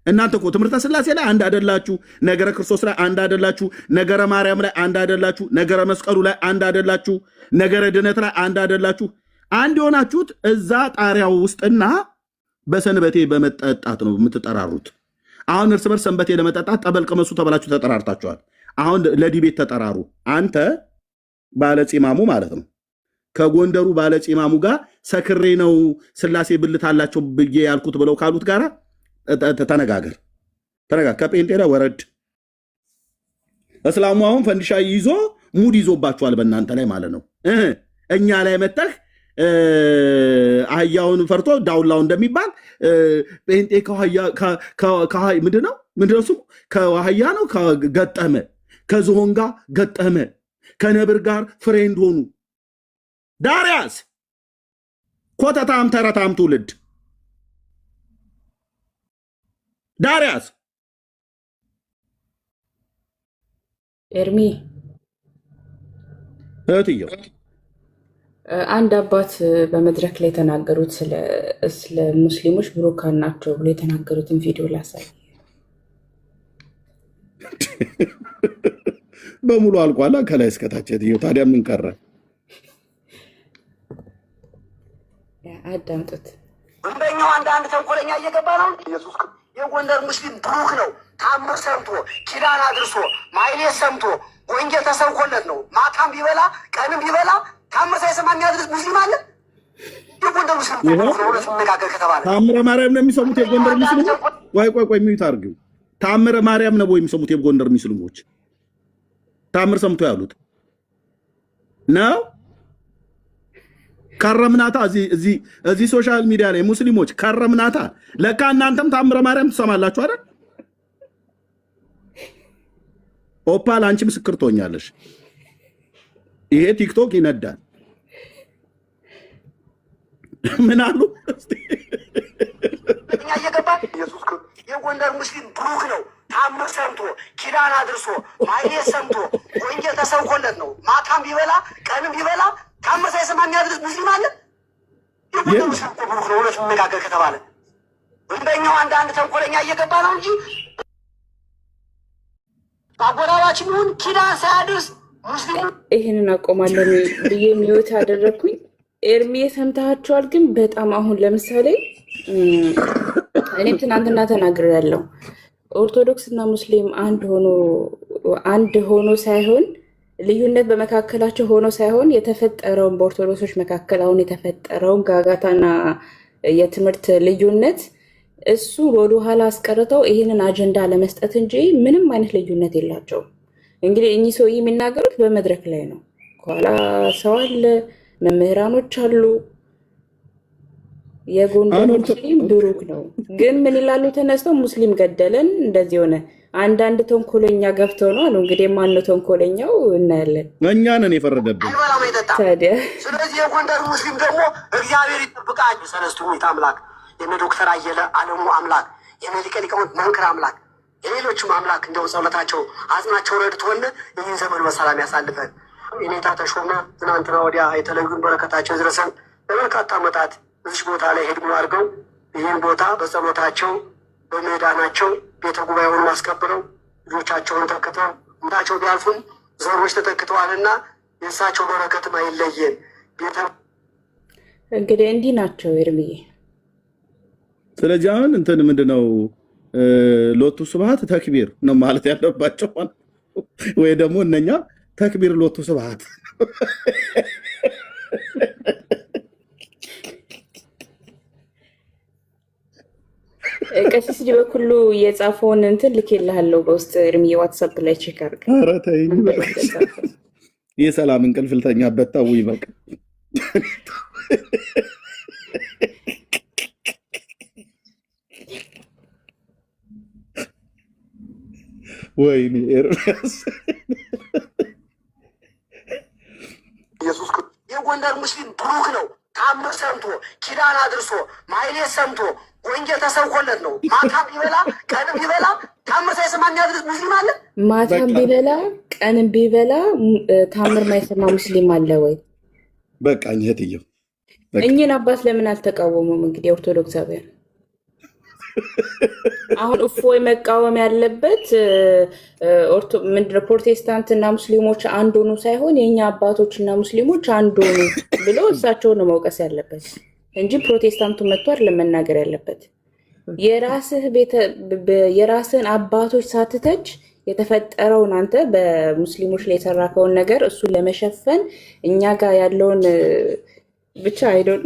እናንተ እኮ ትምህርተ ስላሴ ላይ አንድ አይደላችሁ፣ ነገረ ክርስቶስ ላይ አንድ አይደላችሁ፣ ነገረ ማርያም ላይ አንድ አይደላችሁ፣ ነገረ መስቀሉ ላይ አንድ አይደላችሁ፣ ነገረ ድነት ላይ አንድ አይደላችሁ። አንድ የሆናችሁት እዛ ጣሪያው ውስጥና በሰንበቴ በመጠጣት ነው የምትጠራሩት። አሁን እርስ በርስ ሰንበቴ ለመጠጣት ጠበል ቅመሱ ተብላችሁ ተጠራርታችኋል። አሁን ለዲቤት ተጠራሩ። አንተ ባለጺማሙ ማለት ነው ከጎንደሩ ባለጺማሙ ጋር ሰክሬ ነው ስላሴ ብልት አላቸው ብዬ ያልኩት ብለው ካሉት ጋራ ተነጋገር። ከጴንጤ ላይ ወረድ። እስላሙ አሁን ፈንዲሻ ይዞ ሙድ ይዞባችኋል በእናንተ ላይ ማለት ነው። እኛ ላይ መተህ አህያውን ፈርቶ ዳውላው እንደሚባል ጴንጤ ምንድነው ስሙ? ከአህያ ነው ገጠመ፣ ከዝሆን ጋር ገጠመ፣ ከነብር ጋር ፍሬንድ ሆኑ። ዳርያስ ኮተታም ተረታም ትውልድ ዳርያስ ኤርሚ እህትየው አንድ አባት በመድረክ ላይ የተናገሩት ስለ ሙስሊሞች ብሩካን ናቸው ብሎ የተናገሩትን ቪዲዮ ላሳይ። በሙሉ አልቋላ ከላይ እስከታች እህትየው። ታዲያ ምን ቀረ? አዳምጡት። እንደኛው አንዳንድ ተንኮለኛ እየገባ ነው። ኢየሱስ የጎንደር ሙስሊም ብሩክ ነው። ታምር ሰምቶ ኪዳን አድርሶ ማይሌት ሰምቶ ወንጌል ተሰብኮለት ነው። ማታም ቢበላ ቀንም ቢበላ ታምር ሳይሰማ የሚያድርስ ሙስሊም አለ። የጎንደር ሙስሊም ብሩክ ነው። ለተነጋገር ከተባለ ታምረ ማርያም ነው የሚሰሙት የጎንደር ሙስሊሞች። ቆይ ሚዩት አድርጊው። ታምረ ማርያም ነው የሚሰሙት የጎንደር ሙስሊሞች። ታምር ሰምቶ ያሉት ነው። ከረምናታ እዚህ ሶሻል ሚዲያ ላይ ሙስሊሞች ከረምናታ። ለካ እናንተም ታምረ ማርያም ትሰማላችሁ አይደል? ኦፓል አንቺ ምስክር ትሆኛለሽ። ይሄ ቲክቶክ ይነዳል። ምን አሉ? ኢየሱስ የጎንደር ሙስሊም ብሩክ ነው። ታምር ሰምቶ ኪዳን አድርሶ ማይሌት ሰምቶ ወንጌል ተሰብኮለት ነው። ማታም ቢበላ ቀንም ቢበላ ታምር ሳይሰማ የሚያድርስ ሙስሊም አለ። የጎንደር ሙስሊም ብሩክ ነው። ለተነጋገር ከተባለ እንደኛው አንዳንድ ተንኮለኛ እየገባ ነው እንጂ በአጎራባችን ይሁን ኪዳን ሳያድርስ ሙስሊሙ ይህንን አቆማለሁ ብዬ ሚወት ያደረግኩኝ ኤርሚ ሰምታችኋል። ግን በጣም አሁን ለምሳሌ እኔም ትናንትና ተናግሬያለሁ። ኦርቶዶክስ እና ሙስሊም አንድ ሆኖ ሳይሆን ልዩነት በመካከላቸው ሆኖ ሳይሆን የተፈጠረውን በኦርቶዶክሶች መካከል አሁን የተፈጠረውን ጋጋታና የትምህርት ልዩነት እሱ ወደ ኋላ አስቀርተው ይህንን አጀንዳ ለመስጠት እንጂ ምንም አይነት ልዩነት የላቸውም። እንግዲህ እኚህ ሰው የሚናገሩት በመድረክ ላይ ነው። ከኋላ ሰው አለ፣ መምህራኖች አሉ። የጎንደር ሙስሊም ብሩክ ነው። ግን ምን ይላሉ ተነስተው ሙስሊም ገደለን እንደዚህ ሆነ። አንዳንድ ተንኮለኛ ገብተው ነው አሉ። እንግዲህ ማነው ተንኮለኛው እናያለን። እኛ ነን የፈረደብን ታዲያ። ስለዚህ የጎንደር ሙስሊም ደግሞ እግዚአብሔር ይጠብቃል። ሰለስቱ ምዕት አምላክ የነ ዶክተር አየለ አለሙ አምላክ የነ ሊቀ ሊቃውንት መንክር አምላክ የሌሎችም አምላክ እንደው ጸሎታቸው አጽናቸው ረድቶን ይህን ዘመን በሰላም ያሳልፈን። የኔታ ተሾመ ትናንትና ወዲያ የተለዩን በረከታቸው ይድረሰን። ለበርካታ ዓመታት እዚህ ቦታ ላይ ሄድሞ አድርገው ይህን ቦታ በጸሎታቸው በሜዳናቸው ቤተ ጉባኤውን ማስከብረው ልጆቻቸውን ተክተው እንታቸው ቢያልፉም ዘሮች ተተክተዋልና የእሳቸው በረከትም አይለየን። እንግዲህ እንዲህ ናቸው ኤርሚዬ። ስለዚህ አሁን እንትን ምንድነው ሎቱ ስብሐት ተክቢር ነው ማለት ያለባቸው ወይ ደግሞ እነኛ ተክቢር ሎቱ ስብሐት ቀሲስ በኩሉ የጻፈውን እንትን ልኬልሃለሁ በውስጥ ኤርሚዬ ዋትስአፕ ላይ ቼክ አድርግ። ኧረ ተይኝ የሰላም እንቅልፍ ልተኛበት ተው ይበቃ። ወይኔ ኤርሚያስ ኢየሱስ የጎንደር ሙስሊም ብሩክ ነው። ታምር ሰምቶ ኪዳን አድርሶ ማይሌት ሰምቶ ወንጌል ተሰብኮለት ነው። ማታም ቢበላ ቀንም ቢበላ ታምር ሳይሰማ የሚያድርስ ሙስሊም አለ? ማታም ቢበላ ቀንም ቢበላ ታምር ማይሰማ ሙስሊም አለ ወይ? በቃ እህትዬው እኚህን አባት ለምን አልተቃወሙም? እንግዲህ ኦርቶዶክሳውያን አሁን እፎይ መቃወም ያለበት ምንድነው ፕሮቴስታንት እና ሙስሊሞች አንድ ሆኑ ሳይሆን የእኛ አባቶች እና ሙስሊሞች አንድ ሆኑ ብሎ እሳቸውን ነው መውቀስ ያለበት እንጂ ፕሮቴስታንቱ መጥቶ አይደለም መናገር ያለበት። የራስህን አባቶች ሳትተች የተፈጠረውን አንተ በሙስሊሞች ላይ የሰራከውን ነገር እሱን ለመሸፈን እኛ ጋር ያለውን ብቻ አይዶን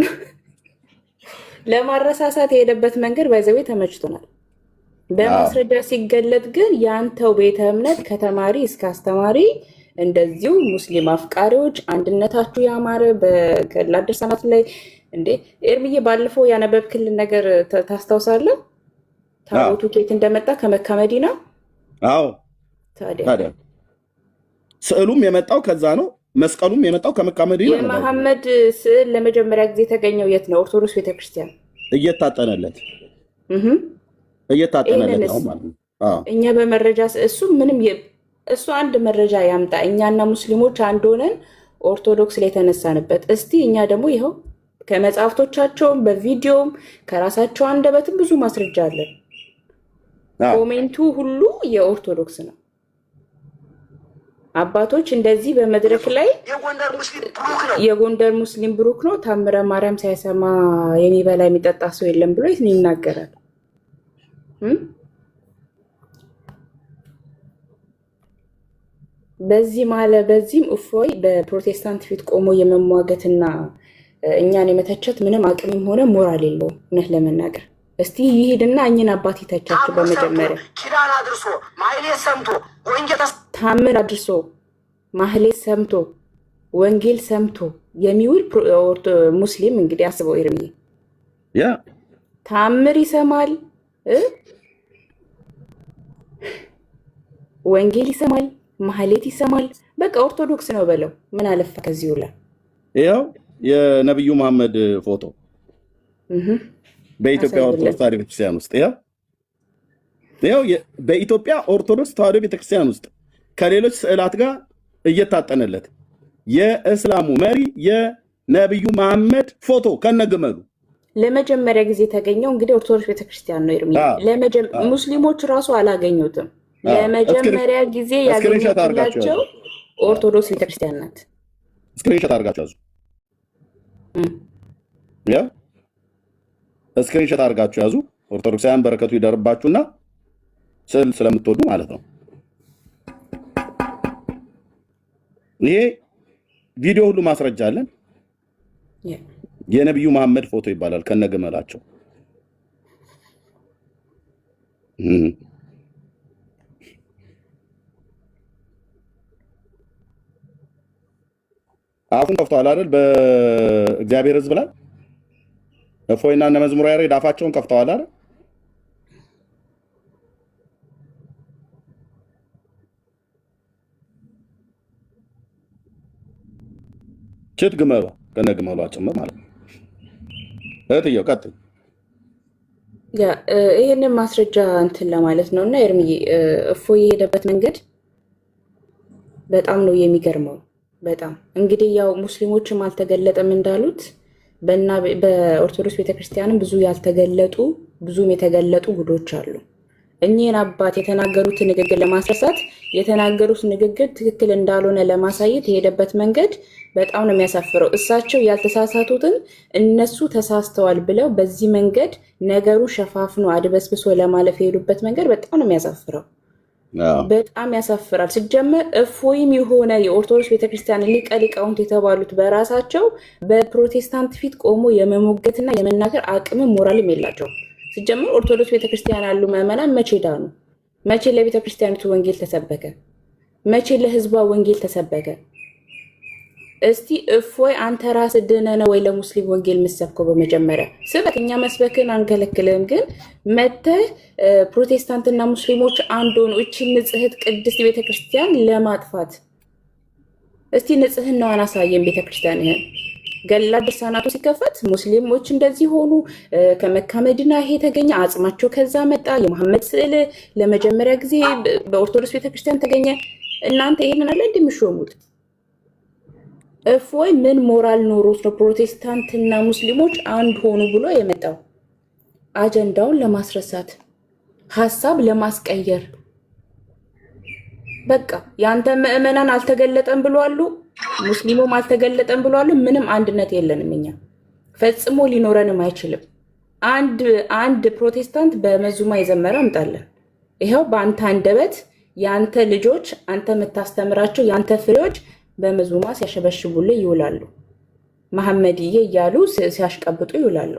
ለማረሳሳት የሄደበት መንገድ ባይዘዌ ተመችቶናል። በማስረጃ ሲገለጥ ግን የአንተው ቤተ እምነት ከተማሪ እስከ አስተማሪ እንደዚሁ ሙስሊም አፍቃሪዎች አንድነታችሁ ያማረ በገድላት ድርሳናት ላይ እንዴ ኤርሚዬ ባለፈው ያነበብክልን ነገር ታስታውሳለህ? ታቦቱ ኬት እንደመጣ ከመካ መዲና። አዎ ታዲያ ስዕሉም የመጣው ከዛ ነው። መስቀሉም የመጣው ከመካ መዲና ነው። የመሐመድ ስዕል ለመጀመሪያ ጊዜ የተገኘው የት ነው? ኦርቶዶክስ ቤተክርስቲያን እየታጠነለት ነው ማለት ነው። እኛ በመረጃ እሱ አንድ መረጃ ያምጣ። እኛና ሙስሊሞች አንድ ሆነን ኦርቶዶክስ ላይ የተነሳንበት። እስቲ እኛ ደግሞ ይኸው ከመጽሐፍቶቻቸውም በቪዲዮም ከራሳቸው አንደበትም ብዙ ማስረጃ አለን። ኮሜንቱ ሁሉ የኦርቶዶክስ ነው። አባቶች እንደዚህ በመድረክ ላይ የጎንደር ሙስሊም ብሩክ ነው ታምረ ማርያም ሳይሰማ የሚበላ የሚጠጣ ሰው የለም ብሎ ይናገራል። በዚህም እፎይ በፕሮቴስታንት ፊት ቆሞ የመሟገትና እኛን የመተቸት ምንም አቅምም ሆነ ሞራል የለውም። እውነት ለመናገር እስቲ ይሄድና እኝን አባት ይተቻቸው። በመጀመሪያ ኪዳን አድርሶ ማህሌት ሰምቶ ወንጌል ታምር አድርሶ ማህሌት ሰምቶ ወንጌል ሰምቶ የሚውል ሙስሊም እንግዲህ አስበው ኤርሚዬ፣ ታምር ይሰማል፣ ወንጌል ይሰማል፣ ማህሌት ይሰማል። በቃ ኦርቶዶክስ ነው በለው። ምን አለፈ ከዚሁ ላይ ያው የነብዩ መሐመድ ፎቶ በኢትዮጵያ ኦርቶዶክስ ተዋሕዶ ቤተክርስቲያን ውስጥ ያው በኢትዮጵያ ኦርቶዶክስ ተዋሕዶ ቤተክርስቲያን ውስጥ ከሌሎች ስዕላት ጋር እየታጠነለት የእስላሙ መሪ የነብዩ መሐመድ ፎቶ ከነግመሉ ለመጀመሪያ ጊዜ የተገኘው እንግዲህ ኦርቶዶክስ ቤተክርስቲያን ነው። ኤርሚ ሙስሊሞች ራሱ አላገኙትም። ለመጀመሪያ ጊዜ ያገኘችላቸው ኦርቶዶክስ ቤተክርስቲያን ናት። ስክሪንሾት አድርጋችሁ ያዙ። ያ ስክሪንሾት አድርጋችሁ ያዙ። ኦርቶዶክሳውያን በረከቱ ይደርባችሁና ስዕል ስለምትወዱ ማለት ነው። ይሄ ቪዲዮ ሁሉ ማስረጃ አለን። የነብዩ መሐመድ ፎቶ ይባላል ከነገመላቸው። አፉን ከፍተዋል አይደል? በእግዚአብሔር ሕዝብ ላይ እፎይና እነ መዝሙረ ያሬድ አፋቸውን ከፍተዋል አይደል? ችት ግመሏ ከነግመሏ ጭምር ማለት ነው። እህትየው ቀጥል። ይህንን ማስረጃ እንትን ለማለት ነው እና ኤርምዬ እፎይ የሄደበት መንገድ በጣም ነው የሚገርመው። በጣም እንግዲህ ያው ሙስሊሞችም አልተገለጠም እንዳሉት በኦርቶዶክስ ቤተክርስቲያንም ብዙ ያልተገለጡ ብዙም የተገለጡ ጉዶች አሉ። እኚህን አባት የተናገሩት ንግግር ለማስረሳት የተናገሩት ንግግር ትክክል እንዳልሆነ ለማሳየት የሄደበት መንገድ በጣም ነው የሚያሳፍረው። እሳቸው ያልተሳሳቱትን እነሱ ተሳስተዋል ብለው በዚህ መንገድ ነገሩ ሸፋፍኖ አድበስብሶ ለማለፍ የሄዱበት መንገድ በጣም ነው የሚያሳፍረው። በጣም ያሳፍራል። ሲጀመር እፎይም የሆነ የኦርቶዶክስ ቤተክርስቲያን ሊቀ ሊቃውንት የተባሉት በራሳቸው በፕሮቴስታንት ፊት ቆሞ የመሞገትና የመናገር አቅምም ሞራልም የላቸው። ሲጀመር ኦርቶዶክስ ቤተክርስቲያን ያሉ ምዕመናን መቼ ዳኑ? መቼ ለቤተክርስቲያኒቱ ወንጌል ተሰበከ? መቼ ለህዝቧ ወንጌል ተሰበከ? እስቲ እፎይ አንተ ራስህ ድነህ ነው ወይ ለሙስሊም ወንጌል የምትሰብከው? በመጀመሪያ ስበክ፣ እኛ መስበክን አንከለክልም። ግን መተህ ፕሮቴስታንትና ሙስሊሞች አንድ ሆኑ እቺን ንጽሕት ቅድስት ቤተክርስቲያን ለማጥፋት እስቲ ንጽሕናዋን አሳየን። ቤተክርስቲያን ይሄን ገላ ድርሳናቱ ሲከፈት ሙስሊሞች እንደዚህ ሆኑ፣ ከመካ መዲና ይሄ ተገኘ፣ አጽማቸው ከዛ መጣ፣ የመሐመድ ስዕል ለመጀመሪያ ጊዜ በኦርቶዶክስ ቤተክርስቲያን ተገኘ። እናንተ ይሄንን አለ እንደምትሾሙት? እፎይ ምን ሞራል ኖሮት ነው ፕሮቴስታንትና ሙስሊሞች አንድ ሆኑ ብሎ የመጣው? አጀንዳውን ለማስረሳት፣ ሀሳብ ለማስቀየር። በቃ ያንተ ምዕመናን አልተገለጠም ብሏሉ፣ ሙስሊሙም አልተገለጠም ብሏሉ። ምንም አንድነት የለንም እኛ፣ ፈጽሞ ሊኖረንም አይችልም። አንድ ፕሮቴስታንት በመዙማ የዘመረ አምጣለን። ይኸው በአንተ አንደበት ያንተ ልጆች አንተ የምታስተምራቸው ያንተ ፍሬዎች በመዙማ ሲያሸበሽቡልህ ይውላሉ። መሐመድዬ እያሉ ሲያሽቀብጡ ይውላሉ።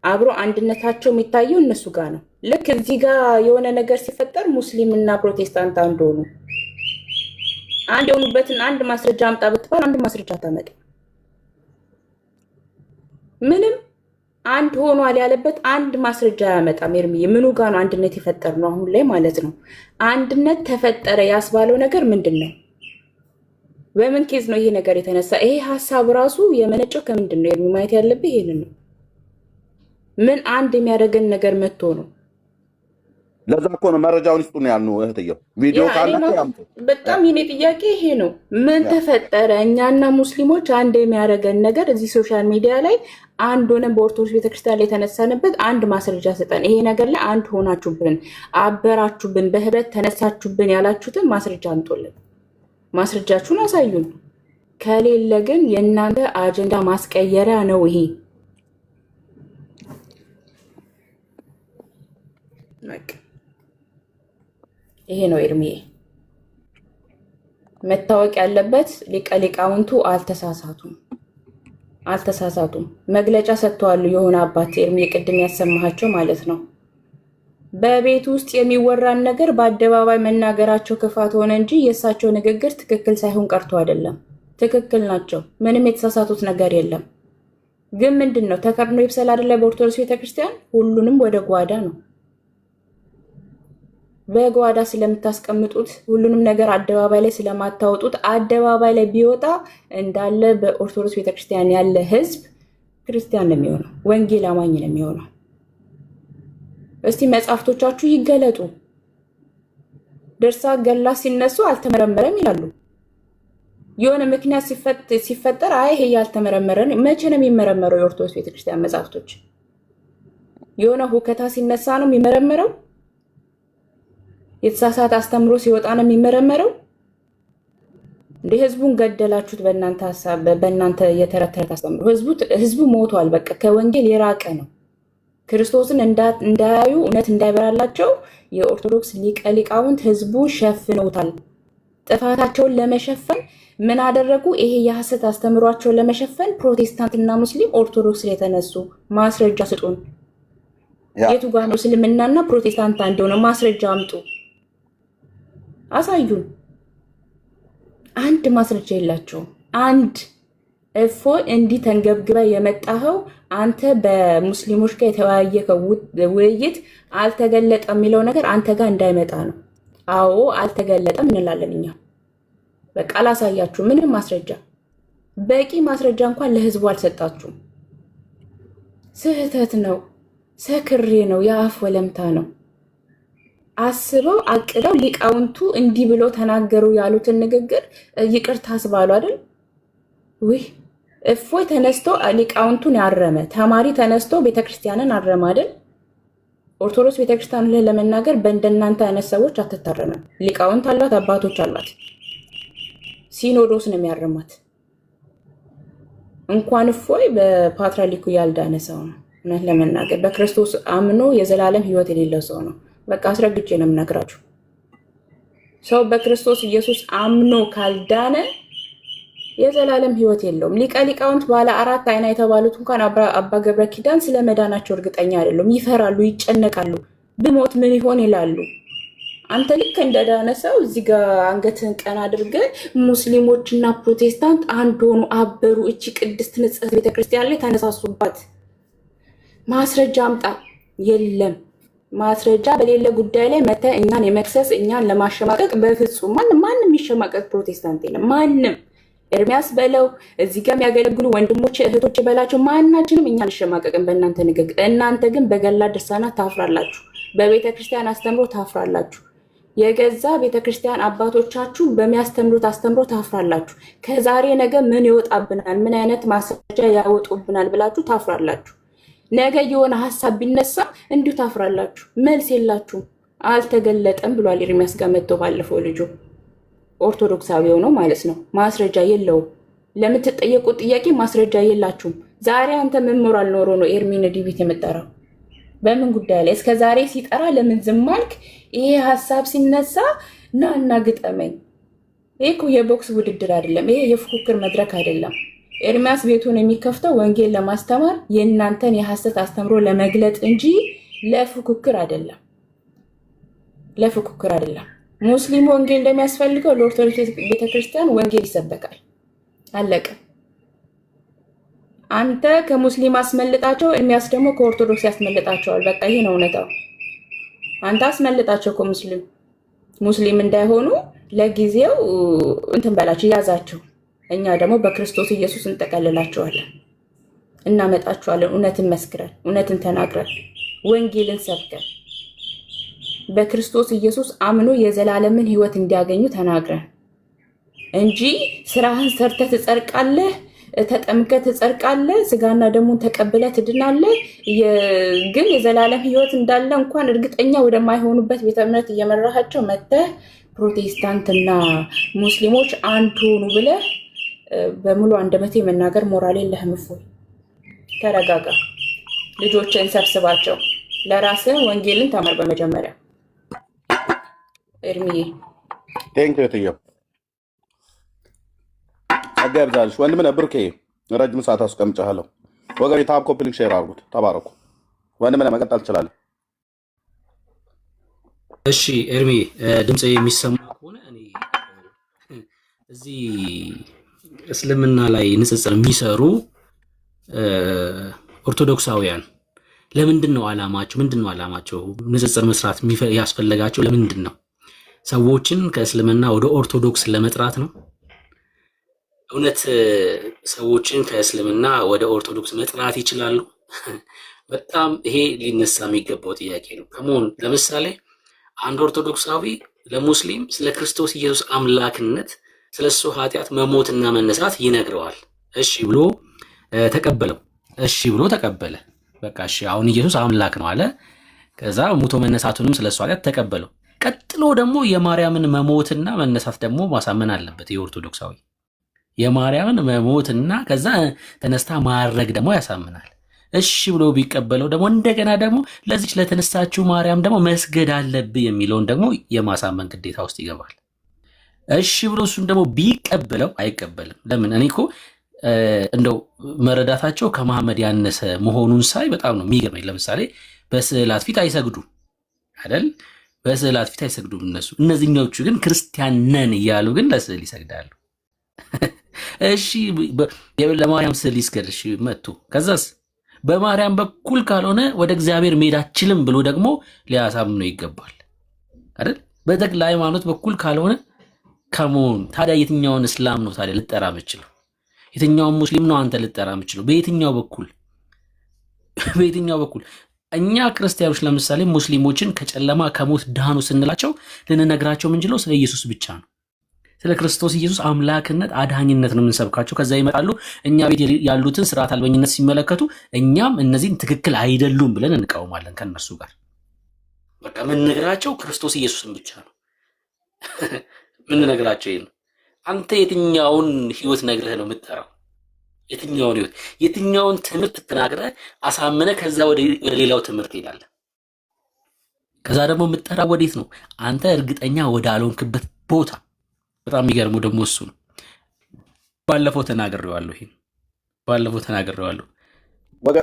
አብሮ አንድነታቸው የሚታየው እነሱ ጋር ነው። ልክ እዚህ ጋር የሆነ ነገር ሲፈጠር ሙስሊም እና ፕሮቴስታንት አንድ ሆኑ። አንድ የሆኑበትን አንድ ማስረጃ አምጣ ብትባል አንድ ማስረጃ ታመጣ። ምንም አንድ ሆኗል ያለበት አንድ ማስረጃ ያመጣም። ኤርምዬ ምኑ ጋር ነው አንድነት የፈጠር ነው? አሁን ላይ ማለት ነው አንድነት ተፈጠረ ያስባለው ነገር ምንድን ነው? በምን ኬዝ ነው ይሄ ነገር የተነሳ? ይሄ ሀሳብ ራሱ የመነጨው ከምንድን ነው? ኤርሚ ማየት ያለብህ ይሄንን ነው። ምን አንድ የሚያደርገን ነገር መጥቶ ነው? ለዛ እኮ ነው መረጃውን ይስጡ ነው ያልነው። እህትየው ቪዲዮ ካላችሁ ያምጡ። በጣም የኔ ጥያቄ ይሄ ነው። ምን ተፈጠረ? እኛና ሙስሊሞች አንድ የሚያደርገን ነገር እዚህ ሶሻል ሚዲያ ላይ አንድ ሆነን በኦርቶዶክስ ቤተክርስቲያን ላይ የተነሳንበት አንድ ማስረጃ ስጠን። ይሄ ነገር ላይ አንድ ሆናችሁብን፣ አበራችሁብን፣ በህብረት ተነሳችሁብን ያላችሁትን ማስረጃ አምጦልን፣ ማስረጃችሁን አሳዩን። ከሌለ ግን የእናንተ አጀንዳ ማስቀየሪያ ነው ይሄ። ይሄ ነው ኤርሚዬ መታወቅ ያለበት። ሊቀ ሊቃውንቱ አልተሳሳቱም። መግለጫ ሰጥተዋል። የሆነ አባት ኤርሚዬ ቅድም ያሰማሃቸው ማለት ነው። በቤት ውስጥ የሚወራን ነገር በአደባባይ መናገራቸው ክፋት ሆነ እንጂ የእሳቸው ንግግር ትክክል ሳይሆን ቀርቶ አይደለም። ትክክል ናቸው። ምንም የተሳሳቱት ነገር የለም። ግን ምንድን ነው ተከርኖ ይብሰል አይደለ? በኦርቶዶክስ ቤተክርስቲያን ሁሉንም ወደ ጓዳ ነው በጓዳ ስለምታስቀምጡት፣ ሁሉንም ነገር አደባባይ ላይ ስለማታወጡት፣ አደባባይ ላይ ቢወጣ እንዳለ በኦርቶዶክስ ቤተክርስቲያን ያለ ህዝብ ክርስቲያን ነው የሚሆነው፣ ወንጌል አማኝ ነው የሚሆነው። እስቲ መጽሐፍቶቻችሁ ይገለጡ። ድርሳት ገላ ሲነሱ አልተመረመረም ይላሉ። የሆነ ምክንያት ሲፈጠር አይ ይሄ ያልተመረመረ መቼ ነው የሚመረመረው? የኦርቶዶክስ ቤተክርስቲያን መጽሐፍቶች የሆነ ሁከታ ሲነሳ ነው የሚመረመረው? የተሳሳተ አስተምሮ ሲወጣ ነው የሚመረመረው? እንደ ህዝቡን ገደላችሁት። በእናንተ ሐሳብ በእናንተ የተረት ተረት አስተምሮ ህዝቡ ሞቷል። በቃ ከወንጌል የራቀ ነው። ክርስቶስን እንዳያዩ እውነት እንዳይበራላቸው የኦርቶዶክስ ሊቃውንት ህዝቡ ሸፍነውታል። ጥፋታቸውን ለመሸፈን ምን አደረጉ? ይሄ የሐሰት አስተምሯቸውን ለመሸፈን ፕሮቴስታንትና ሙስሊም ኦርቶዶክስ ላይ የተነሱ ማስረጃ ስጡን። የቱ ጋር ነው እስልምናና ፕሮቴስታንት አንድ ሆነ? ማስረጃ አምጡ፣ አሳዩን። አንድ ማስረጃ የላቸውም። አንድ እፎይ እንዲህ ተንገብግበ የመጣኸው አንተ በሙስሊሞች ጋር የተወያየከው ውይይት አልተገለጠም የሚለው ነገር አንተ ጋር እንዳይመጣ ነው። አዎ አልተገለጠም እንላለን እኛ። በቃ አላሳያችሁ ምንም ማስረጃ፣ በቂ ማስረጃ እንኳን ለህዝቡ አልሰጣችሁም። ስህተት ነው፣ ሰክሬ ነው፣ የአፍ ወለምታ ነው። አስበው አቅደው ሊቃውንቱ እንዲህ ብሎ ተናገሩ ያሉትን ንግግር ይቅርታ አስባሉ አይደል? ውይ እፎይ ተነስቶ ሊቃውንቱን ያረመ ተማሪ ተነስቶ ቤተክርስቲያንን አረመ አይደል? ኦርቶዶክስ ቤተክርስቲያን ላይ ለመናገር በእንደናንተ አይነት ሰዎች አትታረመም። ሊቃውንት አሏት፣ አባቶች አሏት። ሲኖዶስ ነው የሚያርማት። እንኳን እፎይ በፓትርያርኩ ያልዳነ ሰው ነው። እውነት ለመናገር በክርስቶስ አምኖ የዘላለም ህይወት የሌለው ሰው ነው። በቃ አስረግጬ ነው የምነግራችሁ። ሰው በክርስቶስ ኢየሱስ አምኖ ካልዳነ የዘላለም ህይወት የለውም። ሊቀ ሊቃውንት ባለ 4 አይና የተባሉት እንኳን አባ ገብረ ኪዳን ስለ መዳናቸው እርግጠኛ አይደሉም። ይፈራሉ፣ ይጨነቃሉ። ብሞት ምን ይሆን ይላሉ። አንተ ልክ እንደዳነ ሰው እዚህ ጋር አንገትህን ቀና አድርገህ ሙስሊሞችና ፕሮቴስታንት አንድ ሆኑ፣ አበሩ፣ እቺ ቅድስት ንጽሕት ቤተክርስቲያን ላይ ተነሳሱባት። ማስረጃ አምጣ። የለም ማስረጃ በሌለ ጉዳይ ላይ መተህ እኛን የመክሰስ እኛን ለማሸማቀቅ በፍጹም ማንም የሚሸማቀቅ ፕሮቴስታንት የለም። ማንም ኤርሚያስ በለው እዚህ ጋር የሚያገለግሉ ወንድሞች እህቶች በላቸው፣ ማናችንም እኛ አንሸማቀቅም በእናንተ ንግግር። እናንተ ግን በገላ ድርሳናት ታፍራላችሁ፣ በቤተ ክርስቲያን አስተምሮ ታፍራላችሁ፣ የገዛ ቤተ ክርስቲያን አባቶቻችሁ በሚያስተምሩት አስተምሮ ታፍራላችሁ። ከዛሬ ነገ ምን ይወጣብናል፣ ምን አይነት ማስረጃ ያወጡብናል ብላችሁ ታፍራላችሁ። ነገ የሆነ ሀሳብ ቢነሳ እንዲሁ ታፍራላችሁ። መልስ የላችሁም። አልተገለጠም ብሏል ኤርሚያስ ጋር መጥቶ ባለፈው ልጁ ኦርቶዶክሳዊ ሆኖ ማለት ነው። ማስረጃ የለውም። ለምትጠየቁት ጥያቄ ማስረጃ የላችሁም። ዛሬ አንተ ምን ሞራል ኖሮ ነው ኤርሚን ዲቪት የምጠራው? በምን ጉዳይ ላይ? እስከ ዛሬ ሲጠራ ለምን ዝም አልክ? ይሄ ሀሳብ ሲነሳ ና እና ግጠመኝ። ይሄ እኮ የቦክስ ውድድር አይደለም። ይሄ የፉክክር መድረክ አይደለም። ኤርሚያስ ቤቱን የሚከፍተው ወንጌል ለማስተማር የእናንተን የሐሰት አስተምሮ ለመግለጥ እንጂ ለፉክክር አይደለም። ለፉክክር አይደለም። ሙስሊም ወንጌል እንደሚያስፈልገው ለኦርቶዶክስ ቤተክርስቲያን ወንጌል ይሰበካል። አለቀ። አንተ ከሙስሊም አስመልጣቸው፣ ኤርሚያስ ደግሞ ከኦርቶዶክስ ያስመልጣቸዋል። በቃ ይሄ ነው እውነታው። አንተ አስመልጣቸው ሙስሊም እንዳይሆኑ ለጊዜው እንትን በላቸው፣ ያዛቸው። እኛ ደግሞ በክርስቶስ ኢየሱስ እንጠቀልላቸዋለን፣ እናመጣቸዋለን። እውነትን መስክረን፣ እውነትን ተናግረን፣ ወንጌልን ሰብከን በክርስቶስ ኢየሱስ አምኖ የዘላለምን ህይወት እንዲያገኙ ተናግረን እንጂ ስራህን ሰርተህ ትጸድቃለህ፣ ተጠምቀህ ትጸድቃለህ፣ ስጋና ደሙን ተቀብለህ ትድናለህ። ግን የዘላለም ህይወት እንዳለ እንኳን እርግጠኛ ወደማይሆኑበት ቤተ እምነት እየመራሃቸው መጥተህ ፕሮቴስታንትና ሙስሊሞች አንድ ሆኑ ብለህ በሙሉ አንደበቴ መናገር ሞራል የለህም። እፎይ ተረጋጋ። ልጆችን ሰብስባቸው። ለራስህ ወንጌልን ተማር በመጀመሪያ። ኤርሚዬ ቴንክ ዩ ጸጋ ይብዛልሽ ወንድም ነህ። ብሩኬ ረጅም ሰዓት አስቀምጫለሁ። ወገን ታብ ኮፒ ሊንክ ሼር አድርጉት። ተባረኩ። ወንድም ነህ፣ መቀጠል ትችላለህ። እሺ ኤርሚ ድምፅ የሚሰማ ከሆነ እኔ እዚህ እስልምና ላይ ንጽጽር የሚሰሩ ኦርቶዶክሳውያን ለምንድን ነው ዓላማቸው? ምንድን ነው ዓላማቸው? ንጽጽር መስራት ያስፈለጋቸው ለምንድን ነው? ሰዎችን ከእስልምና ወደ ኦርቶዶክስ ለመጥራት ነው? እውነት ሰዎችን ከእስልምና ወደ ኦርቶዶክስ መጥራት ይችላሉ? በጣም ይሄ ሊነሳ የሚገባው ጥያቄ ነው። ከመሆን ለምሳሌ አንድ ኦርቶዶክሳዊ ለሙስሊም ስለ ክርስቶስ ኢየሱስ አምላክነት፣ ስለ እሱ ኃጢአት መሞትና መነሳት ይነግረዋል። እሺ ብሎ ተቀበለው። እሺ ብሎ ተቀበለ። በቃ እሺ አሁን ኢየሱስ አምላክ ነው አለ። ከዛ ሙቶ መነሳቱንም ስለ እሱ ኃጢአት ተቀበለው። ቀጥሎ ደግሞ የማርያምን መሞትና መነሳት ደግሞ ማሳመን አለበት የኦርቶዶክሳዊ የማርያምን መሞትና ከዛ ተነስታ ማረግ ደግሞ ያሳምናል። እሺ ብሎ ቢቀበለው ደግሞ እንደገና ደግሞ ለዚች ለተነሳችው ማርያም ደግሞ መስገድ አለብህ የሚለውን ደግሞ የማሳመን ግዴታ ውስጥ ይገባል። እሺ ብሎ እሱን ደግሞ ቢቀበለው አይቀበልም። ለምን? እኔ እኮ እንደው መረዳታቸው ከመሐመድ ያነሰ መሆኑን ሳይ በጣም ነው የሚገርመኝ። ለምሳሌ በስዕላት ፊት አይሰግዱም አይደል? በስዕላት ፊት አይሰግዱም እነሱ። እነዚህኞቹ ግን ክርስቲያን ነን እያሉ ግን ለስዕል ይሰግዳሉ። እሺ ለማርያም ስዕል ይስገድ እሺ መጥቶ ከዛስ በማርያም በኩል ካልሆነ ወደ እግዚአብሔር መሄድ አትችልም ብሎ ደግሞ ሊያሳምነው ይገባል አይደል? በተክለ ሃይማኖት በኩል ካልሆነ ከመሆን ታዲያ የትኛውን እስላም ነው ታዲያ ልጠራ የምችለው? የትኛውን ሙስሊም ነው አንተ ልጠራ የምችለው? በየትኛው በኩል በየትኛው በኩል? እኛ ክርስቲያኖች ለምሳሌ ሙስሊሞችን ከጨለማ ከሞት ዳኑ ስንላቸው ልንነግራቸው የምንችለው ስለ ኢየሱስ ብቻ ነው። ስለ ክርስቶስ ኢየሱስ አምላክነት አዳኝነት ነው የምንሰብካቸው። ከዛ ይመጣሉ እኛ ቤት ያሉትን ስርዓት አልበኝነት ሲመለከቱ እኛም እነዚህን ትክክል አይደሉም ብለን እንቃወማለን ከነሱ ጋር። በቃ የምንነግራቸው ክርስቶስ ኢየሱስን ብቻ ነው የምንነግራቸው። ይሄን አንተ የትኛውን ህይወት ነግረህ ነው የምትጠራው? የትኛውን ህይወት የትኛውን ትምህርት ተናግረህ አሳምነህ ከዛ ወደ ሌላው ትምህርት ይላል። ከዛ ደግሞ የምትጠራው ወዴት ነው? አንተ እርግጠኛ ወደ አልሆንክበት ቦታ። በጣም የሚገርመው ደግሞ እሱ ነው። ባለፈው ተናግሬዋለሁ።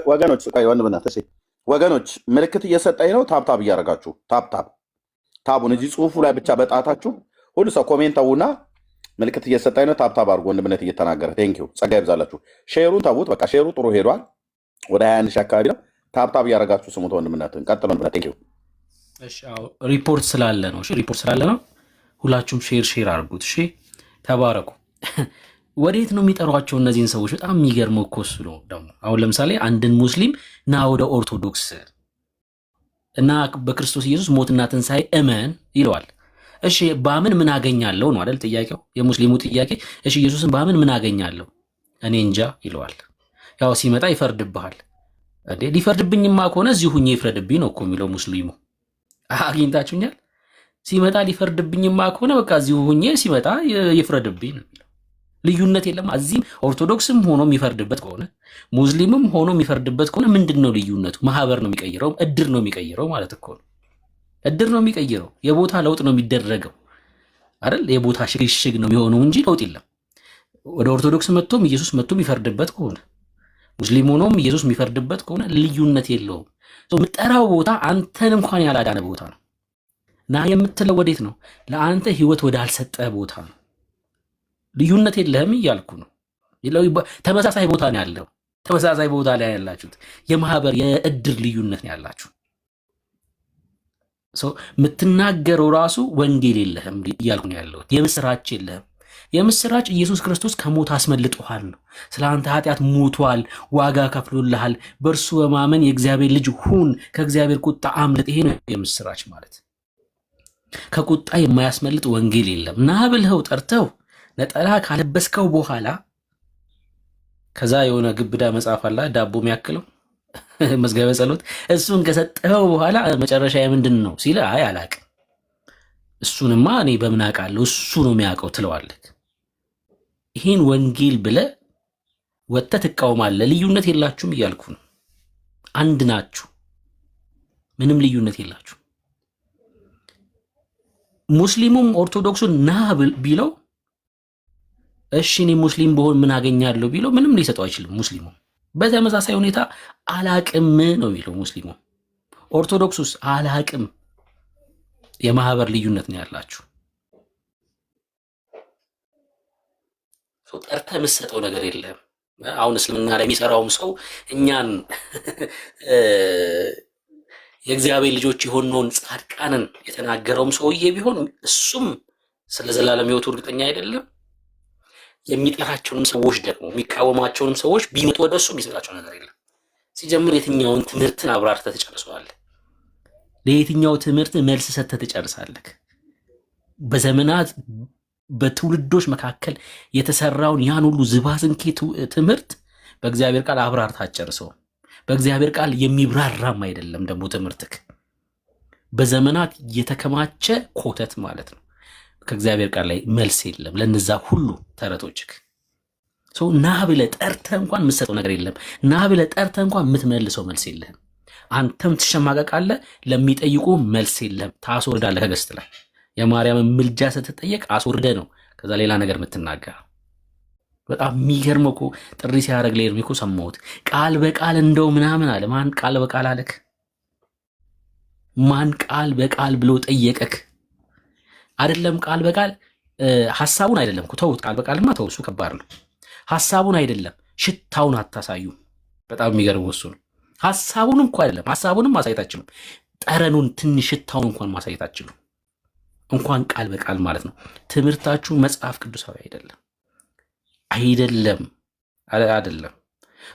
ወገኖች ቆይ ወንድምና ተሴ ወገኖች ምልክት እየሰጠኝ ነው። ታብታብ እያደረጋችሁ ታቡን እዚህ ጽሁፉ ላይ ብቻ በጣታችሁ ሁሉ ሰው ኮሜንት ተውና ምልክት እየሰጠኝ ነው። ታብታብ አድርጎ ወንድምነት እየተናገረ ቴንኪው ጸጋ ይብዛላችሁ። ሼሩን ተዉት። በቃ ሼሩ ጥሩ ሄዷል። ወደ 21 ሺህ አካባቢ ነው። ታብታብ እያደረጋችሁ ስሙት ወንድምነትን። ቀጥሎ ወንድምነት ቴንኪው። እሺ ሪፖርት ስላለ ነው። እሺ ሪፖርት ስላለ ነው። ሁላችሁም ሼር አድርጉት። እሺ ተባረኩ። ወዴት ነው የሚጠሯቸው እነዚህን ሰዎች? በጣም የሚገርመው እኮ እሱ ነው። ደግሞ አሁን ለምሳሌ አንድን ሙስሊም ና ወደ ኦርቶዶክስ እና በክርስቶስ ኢየሱስ ሞትና ትንሣኤ እመን ይለዋል። እሺ ባምን ምን አገኛለሁ ነው አይደል ጥያቄው፣ የሙስሊሙ ጥያቄ። እሺ ኢየሱስን ባምን ምን አገኛለሁ? እኔ እንጃ ይለዋል። ያው ሲመጣ ይፈርድብሃል። እንዴ ሊፈርድብኝማ ከሆነ እዚሁ ሁኜ ይፍረድብኝ ነው እኮ የሚለው ሙስሊሙ። አግኝታችሁኛል? ሲመጣ ሊፈርድብኝማ ከሆነ በቃ እዚሁ ሁኜ ሲመጣ ይፍረድብኝ ነው የሚለው። ልዩነት የለም። እዚህም ኦርቶዶክስም ሆኖ የሚፈርድበት ከሆነ ሙስሊምም ሆኖ የሚፈርድበት ከሆነ ምንድን ነው ልዩነቱ? ማህበር ነው የሚቀይረው፣ እድር ነው የሚቀይረው ማለት እኮ ነው። እድር ነው የሚቀይረው። የቦታ ለውጥ ነው የሚደረገው አይደል? የቦታ ሽግሽግ ነው የሚሆነው እንጂ ለውጥ የለም። ወደ ኦርቶዶክስ መጥቶም ኢየሱስ መጥቶም የሚፈርድበት ከሆነ ሙስሊም ሆኖም ኢየሱስ የሚፈርድበት ከሆነ ልዩነት የለውም። የምጠራው ቦታ አንተን እንኳን ያላዳነ ቦታ ነው። ና የምትለው ወዴት ነው? ለአንተ ህይወት ወዳልሰጠ ቦታ ነው። ልዩነት የለህም እያልኩ ነው። ተመሳሳይ ቦታ ነው ያለው። ተመሳሳይ ቦታ ላይ ያላችሁት የማህበር የእድር ልዩነት ነው ያላችሁ። የምትናገረው ራሱ ወንጌል የለህም እያልኩ ነው ያለሁት። የምስራች የለህም። የምስራች ኢየሱስ ክርስቶስ ከሞት አስመልጦሃል ነው። ስለ አንተ ኃጢአት ሞቷል፣ ዋጋ ከፍሎልሃል። በእርሱ በማመን የእግዚአብሔር ልጅ ሁን፣ ከእግዚአብሔር ቁጣ አምልጥ። ይሄ ነው የምስራች ማለት። ከቁጣ የማያስመልጥ ወንጌል የለም። ና ብልኸው ጠርተው ነጠላ ካለበስከው በኋላ ከዛ የሆነ ግብዳ መጽሐፍ አለ ዳቦ የሚያክለው መዝገበ ጸሎት፣ እሱን ከሰጠኸው በኋላ መጨረሻ ምንድን ነው ሲል አይ አላቅም፣ እሱንማ እኔ በምን አውቃለሁ እሱ ነው የሚያውቀው ትለዋለህ። ይህን ወንጌል ብለህ ወጥተህ ትቃወማለህ። ልዩነት የላችሁም እያልኩ ነው። አንድ ናችሁ፣ ምንም ልዩነት የላችሁ። ሙስሊሙም ኦርቶዶክሱን ና ቢለው እሺ እኔ ሙስሊም በሆን ምን አገኛለሁ ቢለው ምንም ሊሰጠው አይችልም። ሙስሊሙ በተመሳሳይ ሁኔታ አላቅም ነው የሚለው ሙስሊሙ። ኦርቶዶክሱስ አላቅም። የማህበር ልዩነት ነው ያላችሁ። ጠርተህ የምትሰጠው ነገር የለም። አሁን እስልምና ላይ የሚሰራውም ሰው እኛን የእግዚአብሔር ልጆች የሆነውን ጻድቃንን የተናገረውም ሰውዬ ቢሆን እሱም ስለ ዘላለም ሕይወቱ እርግጠኛ አይደለም። የሚጠራቸውንም ሰዎች ደግሞ የሚቃወማቸውንም ሰዎች ቢመጡ ወደ እሱ የሚሰጣቸው ነገር የለም። ሲጀምር የትኛውን ትምህርትን አብራርተህ ትጨርሰዋለህ? ለየትኛው ትምህርት መልስ ሰጥተህ ትጨርሳለህ? በዘመናት በትውልዶች መካከል የተሰራውን ያን ሁሉ ዝባዝንኬ ትምህርት በእግዚአብሔር ቃል አብራርተህ አትጨርሰውም። በእግዚአብሔር ቃል የሚብራራም አይደለም ደግሞ ትምህርትክ። በዘመናት የተከማቸ ኮተት ማለት ነው። ከእግዚአብሔር ቃል ላይ መልስ የለም ለነዛ ሁሉ ተረቶችክ። ሰው ና ብለህ ጠርተህ እንኳን የምትሰጠው ነገር የለም። ና ብለህ ጠርተህ እንኳን የምትመልሰው መልስ የለህም። አንተም ትሸማቀቃለህ፣ ለሚጠይቁ መልስ የለም። ታስወርዳለህ ከገስት ላይ። የማርያምን ምልጃ ስትጠየቅ አስወርደህ ነው ከዛ ሌላ ነገር የምትናገረው። በጣም የሚገርመው እኮ ጥሪ ሲያደርግ ለኤርሚ እኮ ሰማሁት። ቃል በቃል እንደው ምናምን አለ። ማን ቃል በቃል አለክ? ማን ቃል በቃል ብሎ ጠየቀክ? አይደለም ቃል በቃል ሐሳቡን አይደለም እኮ ተውት። ቃል በቃልማ ተው፣ እሱ ከባድ ነው። ሐሳቡን አይደለም ሽታውን አታሳዩ። በጣም የሚገርመው እሱ ነው። ሐሳቡንም እኮ አይደለም፣ ሐሳቡንም ማሳየት አትችሉም። ጠረኑን ትንሽ ሽታውን እንኳን ማሳየት አትችሉም። እንኳን ቃል በቃል ማለት ነው። ትምህርታችሁ መጽሐፍ ቅዱሳዊ አይደለም አይደለም።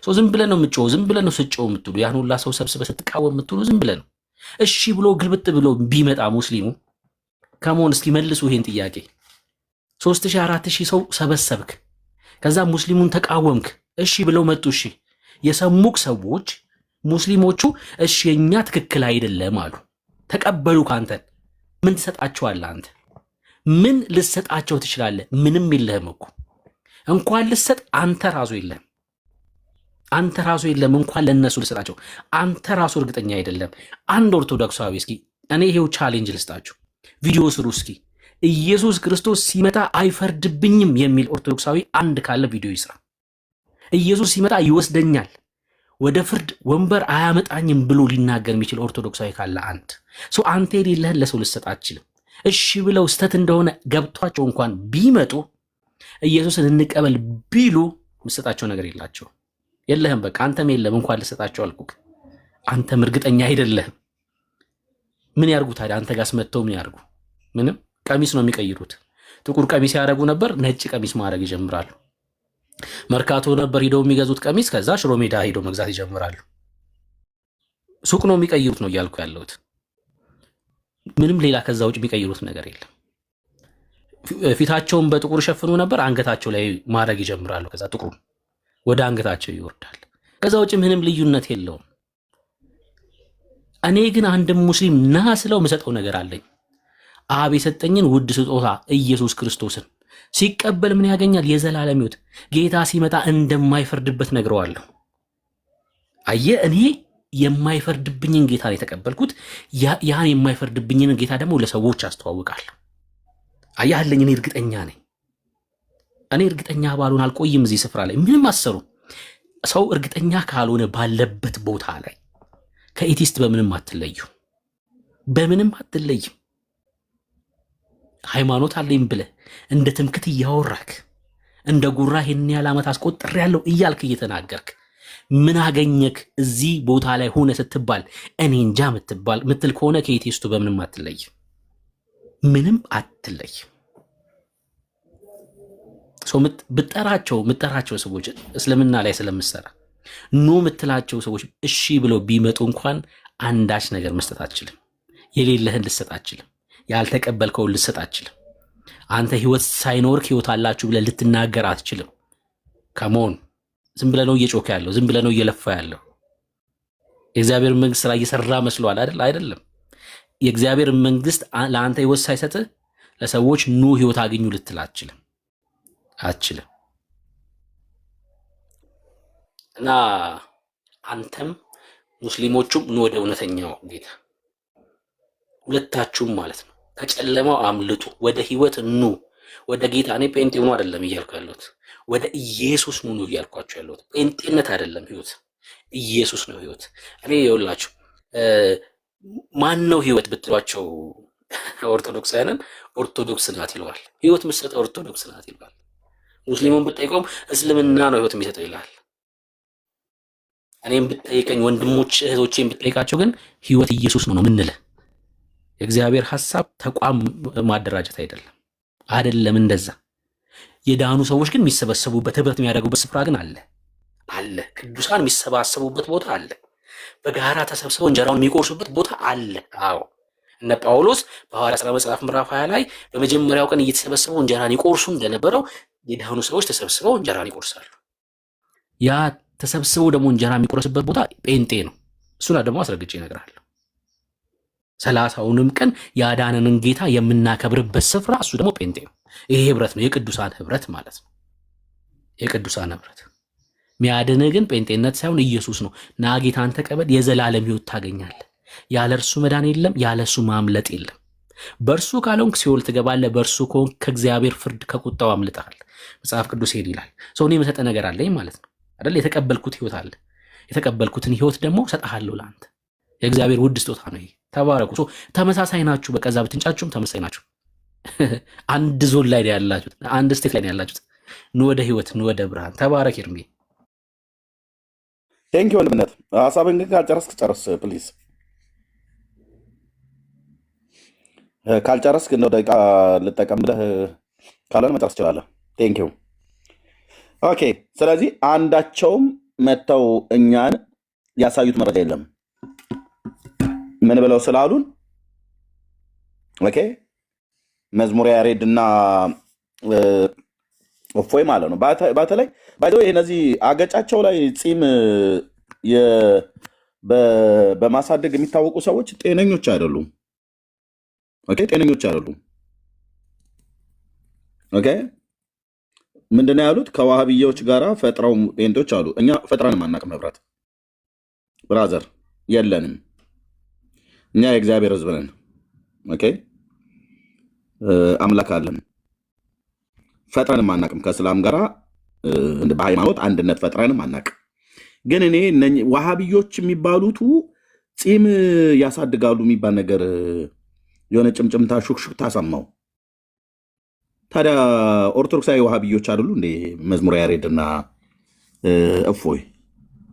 ሰው ዝም ብለህ ነው የምትጮው፣ ዝም ብለህ ነው ስጮው የምትሉ ያን ሁላ ሰው ሰብስበህ ስትቃወም የምትሉ ዝም ብለህ ነው። እሺ ብሎ ግልብጥ ብሎ ቢመጣ ሙስሊሙ ከመሆን እስኪ መልሱ ይሄን ጥያቄ። 3000 4000 ሰው ሰበሰብክ፣ ከዛ ሙስሊሙን ተቃወምክ። እሺ ብለው መጡ። እሺ የሰሙክ ሰዎች ሙስሊሞቹ እሺ የኛ ትክክል አይደለም አሉ፣ ተቀበሉ። ካንተን ምን ትሰጣቸዋለህ? አንተ ምን ልሰጣቸው ትችላለህ? ምንም የለህም እኮ እንኳን ልሰጥ አንተ ራሱ የለም። አንተ ራሱ የለም እንኳን ለነሱ ልሰጣቸው። አንተ ራሱ እርግጠኛ አይደለም። አንድ ኦርቶዶክሳዊ እስኪ እኔ ይሄው ቻሌንጅ ልስጣችሁ፣ ቪዲዮ ስሩ እስኪ። ኢየሱስ ክርስቶስ ሲመጣ አይፈርድብኝም የሚል ኦርቶዶክሳዊ አንድ ካለ ቪዲዮ ይስራ። ኢየሱስ ሲመጣ ይወስደኛል ወደ ፍርድ ወንበር አያመጣኝም ብሎ ሊናገር የሚችል ኦርቶዶክሳዊ ካለ አንድ ሰው። አንተ የሌለህን ለሰው ልሰጥ አትችልም። እሺ ብለው ስተት እንደሆነ ገብቷቸው እንኳን ቢመጡ ኢየሱስን እንቀበል ቢሉ ምሰጣቸው ነገር የላቸው። የለህም በቃ አንተም የለም እንኳን ልሰጣቸው አልኩክ። አንተም እርግጠኛ አይደለህም። ምን ያርጉ ታዲያ? አንተ ጋር መጥተው ምን ያርጉ? ምንም። ቀሚስ ነው የሚቀይሩት። ጥቁር ቀሚስ ያደረጉ ነበር፣ ነጭ ቀሚስ ማድረግ ይጀምራሉ። መርካቶ ነበር ሄደው የሚገዙት ቀሚስ፣ ከዛ ሽሮ ሜዳ ሄደው መግዛት ይጀምራሉ። ሱቅ ነው የሚቀይሩት ነው እያልኩ ያለሁት። ምንም ሌላ ከዛ ውጭ የሚቀይሩት ነገር የለም። ፊታቸውን በጥቁር ሸፍኑ ነበር፣ አንገታቸው ላይ ማድረግ ይጀምራሉ። ከዛ ጥቁሩ ወደ አንገታቸው ይወርዳል። ከዛ ውጭ ምንም ልዩነት የለውም። እኔ ግን አንድም ሙስሊም ና ስለው የምሰጠው ነገር አለኝ። አብ የሰጠኝን ውድ ስጦታ ኢየሱስ ክርስቶስን ሲቀበል ምን ያገኛል? የዘላለም ሕይወት። ጌታ ሲመጣ እንደማይፈርድበት ነግረዋለሁ። አየህ፣ እኔ የማይፈርድብኝን ጌታ ነው የተቀበልኩት። ያን የማይፈርድብኝን ጌታ ደግሞ ለሰዎች አስተዋውቃለሁ። አየህ አለኝ። እኔ እርግጠኛ ነኝ። እኔ እርግጠኛ ባልሆን አልቆይም እዚህ ስፍራ ላይ። ምንም አሰሩ ሰው እርግጠኛ ካልሆነ ባለበት ቦታ ላይ ከኢቲስት በምንም አትለዩ፣ በምንም አትለይም። ሃይማኖት አለኝ ብለህ እንደ ትምክት እያወራክ እንደ ጉራ ይሄን ያህል ዓመት አስቆጥሬያለሁ እያልክ እየተናገርክ ምን አገኘክ እዚህ ቦታ ላይ ሆነ ስትባል እኔ እንጃ ምትል ከሆነ ከኢቲስቱ በምንም አትለይም፣ ምንም አትለይም። ሰው ምጠራቸው ሰዎች እስልምና ላይ ስለምሰራ ኑ ምትላቸው ሰዎች እሺ ብለው ቢመጡ እንኳን አንዳች ነገር መስጠት አትችልም። የሌለህን ልሰጥ አትችልም። ያልተቀበልከውን ልሰጥ አትችልም። አንተ ህይወት ሳይኖርክ ህይወት አላችሁ ብለህ ልትናገር አትችልም። ከመሆን ዝም ብለህ ነው እየጮከ ያለው፣ ዝም ብለህ ነው እየለፋ ያለው። የእግዚአብሔር መንግስት ስራ እየሰራ መስሏል አይደለም። የእግዚአብሔር መንግስት ለአንተ ህይወት ሳይሰጥህ ለሰዎች ኑ ህይወት አግኙ ልትል አትችልም። እና አንተም ሙስሊሞቹም ኑ ወደ እውነተኛው ጌታ፣ ሁለታችሁም ማለት ነው። ከጨለማው አምልጡ፣ ወደ ህይወት ኑ፣ ወደ ጌታ። እኔ ጴንጤ ሆኖ አይደለም እያልኩ ያለሁት፣ ወደ ኢየሱስ ኑ ነው እያልኳቸው ያለሁት። ጴንጤነት አይደለም ህይወት፣ ኢየሱስ ነው ህይወት። እኔ ይኸውላችሁ ማን ነው ህይወት ብትሏቸው ኦርቶዶክሳውያንን ኦርቶዶክስ ናት ይለዋል። ህይወት የምትሰጠው ኦርቶዶክስ ናት ይለዋል። ሙስሊሙን ብትጠይቀውም እስልምና ነው ህይወት የሚሰጠው ይላል። እኔም ብትጠይቀኝ ወንድሞች እህቶቼን ብትጠይቃቸው ግን ህይወት ኢየሱስ ነው ምንልህ። የእግዚአብሔር ሐሳብ ተቋም ማደራጀት አይደለም። እንደዛ የዳኑ ሰዎች ግን የሚሰበሰቡበት ህብረት የሚያደርጉበት ስፍራ ግን አለ። ቅዱሳን የሚሰባሰቡበት ቦታ አለ። በጋራ ተሰብስበው እንጀራውን የሚቆርሱበት ቦታ አለ። አዎ እነ ጳውሎስ በሐዋርያት ሥራ መጽሐፍ ምዕራፍ 20 ላይ በመጀመሪያው ቀን እየተሰበሰቡ እንጀራን ይቆርሱ እንደነበረው የዳኑ ሰዎች ተሰብስበው እንጀራን ይቆርሳሉ። ያ ተሰብስበው ደግሞ እንጀራ የሚቆርስበት ቦታ ጴንጤ ነው። እሱን ደግሞ አስረግጬ እነግርሃለሁ። 30ውንም ቀን ያዳነንን ጌታ የምናከብርበት ስፍራ እሱ ደግሞ ጴንጤ ነው። ይሄ ህብረት ነው፣ የቅዱሳን ህብረት ማለት ነው። የቅዱሳን ህብረት ሚያድንህ ግን ጴንጤነት ሳይሆን ኢየሱስ ነው። ና ጌታን ተቀበል፣ የዘላለም ህይወት ታገኛለህ። ያለ እርሱ መዳን የለም፣ ያለ እሱ ማምለጥ የለም። በእርሱ ካልሆንክ ሲኦል ትገባለህ፣ በእርሱ ከሆንክ ከእግዚአብሔር ፍርድ ከቁጣው አምልጠሃል። መጽሐፍ ቅዱስ ይሄን ይላል። ሰው እኔ የምሰጠህ ነገር አለኝ ማለት ነው አይደል? የተቀበልኩት ህይወት አለ። የተቀበልኩትን ህይወት ደግሞ ሰጥሃለሁ ለአንተ። የእግዚአብሔር ውድ ስጦታ ነው ይሄ። ተባረኩ። ተመሳሳይ ናችሁ። በቀዛ ብትንጫችሁም ተመሳሳይ ናችሁ። አንድ ዞን ላይ ነው ያላችሁት፣ አንድ ስቴት ላይ ነው ያላችሁት። ኑ ወደ ህይወት፣ ኑ ወደ ብርሃን። ተባረክ ይርሜ። ቴንክ ወንድምነት። ሀሳብን ግን ካልጨረስክ ጨርስ ፕሊዝ። ካልጨረስክ እንደው ደቂቃ ልጠቀም ብለህ ካልሆነ መጨረስ ትችላለህ። ቴንክ ዩ። ኦኬ። ስለዚህ አንዳቸውም መጥተው እኛን ያሳዩት መረጃ የለም ምን ብለው ስላሉን። ኦኬ። መዝሙረ ያሬድ እና እፎይ ማለት ነው። በተለይ እነዚህ አገጫቸው ላይ ፂም በማሳደግ የሚታወቁ ሰዎች ጤነኞች አይደሉም። ኦኬ፣ ጤነኞች አይደሉም። ኦኬ፣ ምንድነው ያሉት? ከዋሃብያዎች ጋር ፈጥረው ጴንቶች አሉ። እኛ ፈጥረንም አናውቅም ህብረት ብራዘር፣ የለንም። እኛ የእግዚአብሔር ህዝብ ነን። ኦኬ፣ አምላክ አለን። ፈጥረንም አናውቅም። ከእስላም ጋር በሃይማኖት አንድነት ፈጥረንም አናውቅም። ግን እኔ ዋሃብዮች የሚባሉቱ ፂም ያሳድጋሉ የሚባል ነገር የሆነ ጭምጭምታ ሹክሹክታ ሰማው። ታዲያ ኦርቶዶክሳዊ ዋሃብዮች አይደሉ እንዴ? መዝሙረ ያሬድና እፎይ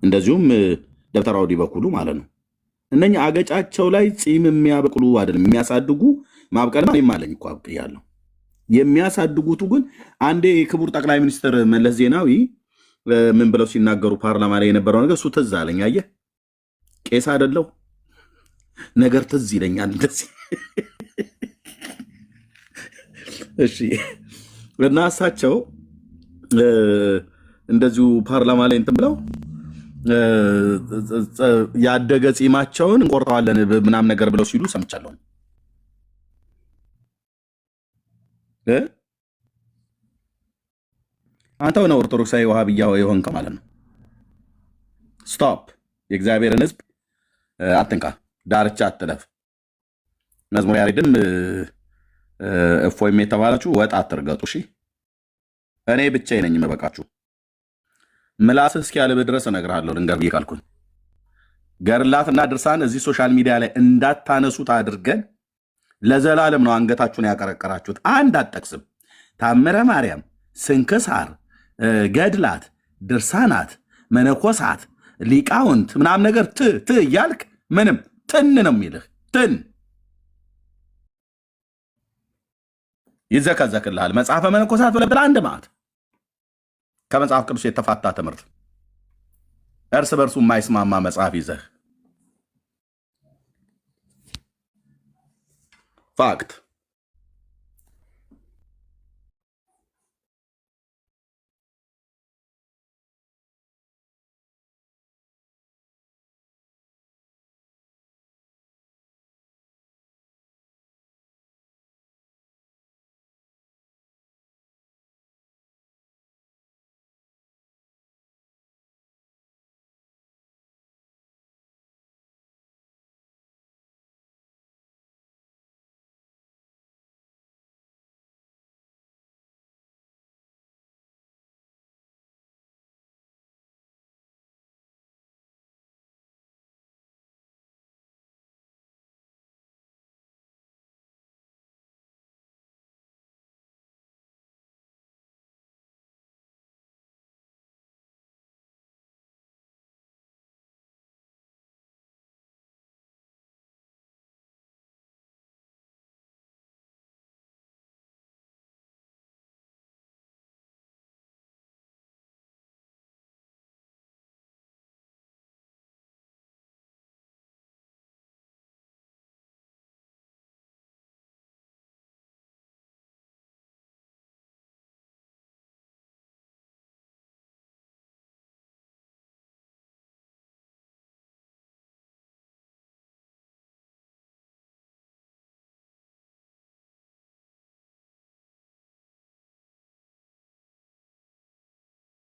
እንደዚሁም ደብተራ ወዲ በኩሉ ማለት ነው። እነኛ አገጫቸው ላይ ፂም የሚያበቅሉ አይደለም የሚያሳድጉ። ማብቀልማ እኔም አለኝ እኮ አብቅያለሁ። የሚያሳድጉቱ ግን አንዴ ክቡር ጠቅላይ ሚኒስትር መለስ ዜናዊ ምን ብለው ሲናገሩ ፓርላማ ላይ የነበረው ነገር እሱ ትዝ አለኝ። አየህ ቄስ አይደለው ነገር ትዝ ይለኛል እንደዚህ። እሺ እና እሳቸው እንደዚሁ ፓርላማ ላይ እንትን ብለው ያደገ ፂማቸውን እንቆርጠዋለን ምናምን ነገር ብለው ሲሉ ሰምቻለሁ። አንተው ነው ኦርቶዶክሳዊ ዋሃብያ የሆንከው ማለት ነው። ስቶፕ። የእግዚአብሔርን ሕዝብ አትንካ፣ ዳርቻ አትለፍ። መዝሙረ ያሬድም እፎይም የተባላችሁ ወጥ አትርገጡ። እሺ እኔ ብቻዬን ነኝ የምበቃችሁ። ምላስህ እስኪያልብ ድረስ እነግርሃለሁ። ልንገር ብዬ ካልኩኝ ገርላትና ድርሳን እዚህ ሶሻል ሚዲያ ላይ እንዳታነሱት አድርገን ለዘላለም ነው አንገታችሁን ያቀረቀራችሁት። አንድ አትጠቅስም። ታምረ ማርያም፣ ስንክሳር፣ ገድላት፣ ድርሳናት፣ መነኮሳት፣ ሊቃውንት ምናምን ነገር ት እያልክ ምንም ትን ነው የሚልህ። ትን ይዘከዘክልሃል። መጽሐፈ መነኮሳት ብለህ አንድ ማት ከመጽሐፍ ቅዱስ የተፋታ ትምህርት እርስ በርሱ የማይስማማ መጽሐፍ ይዘህ ፋክት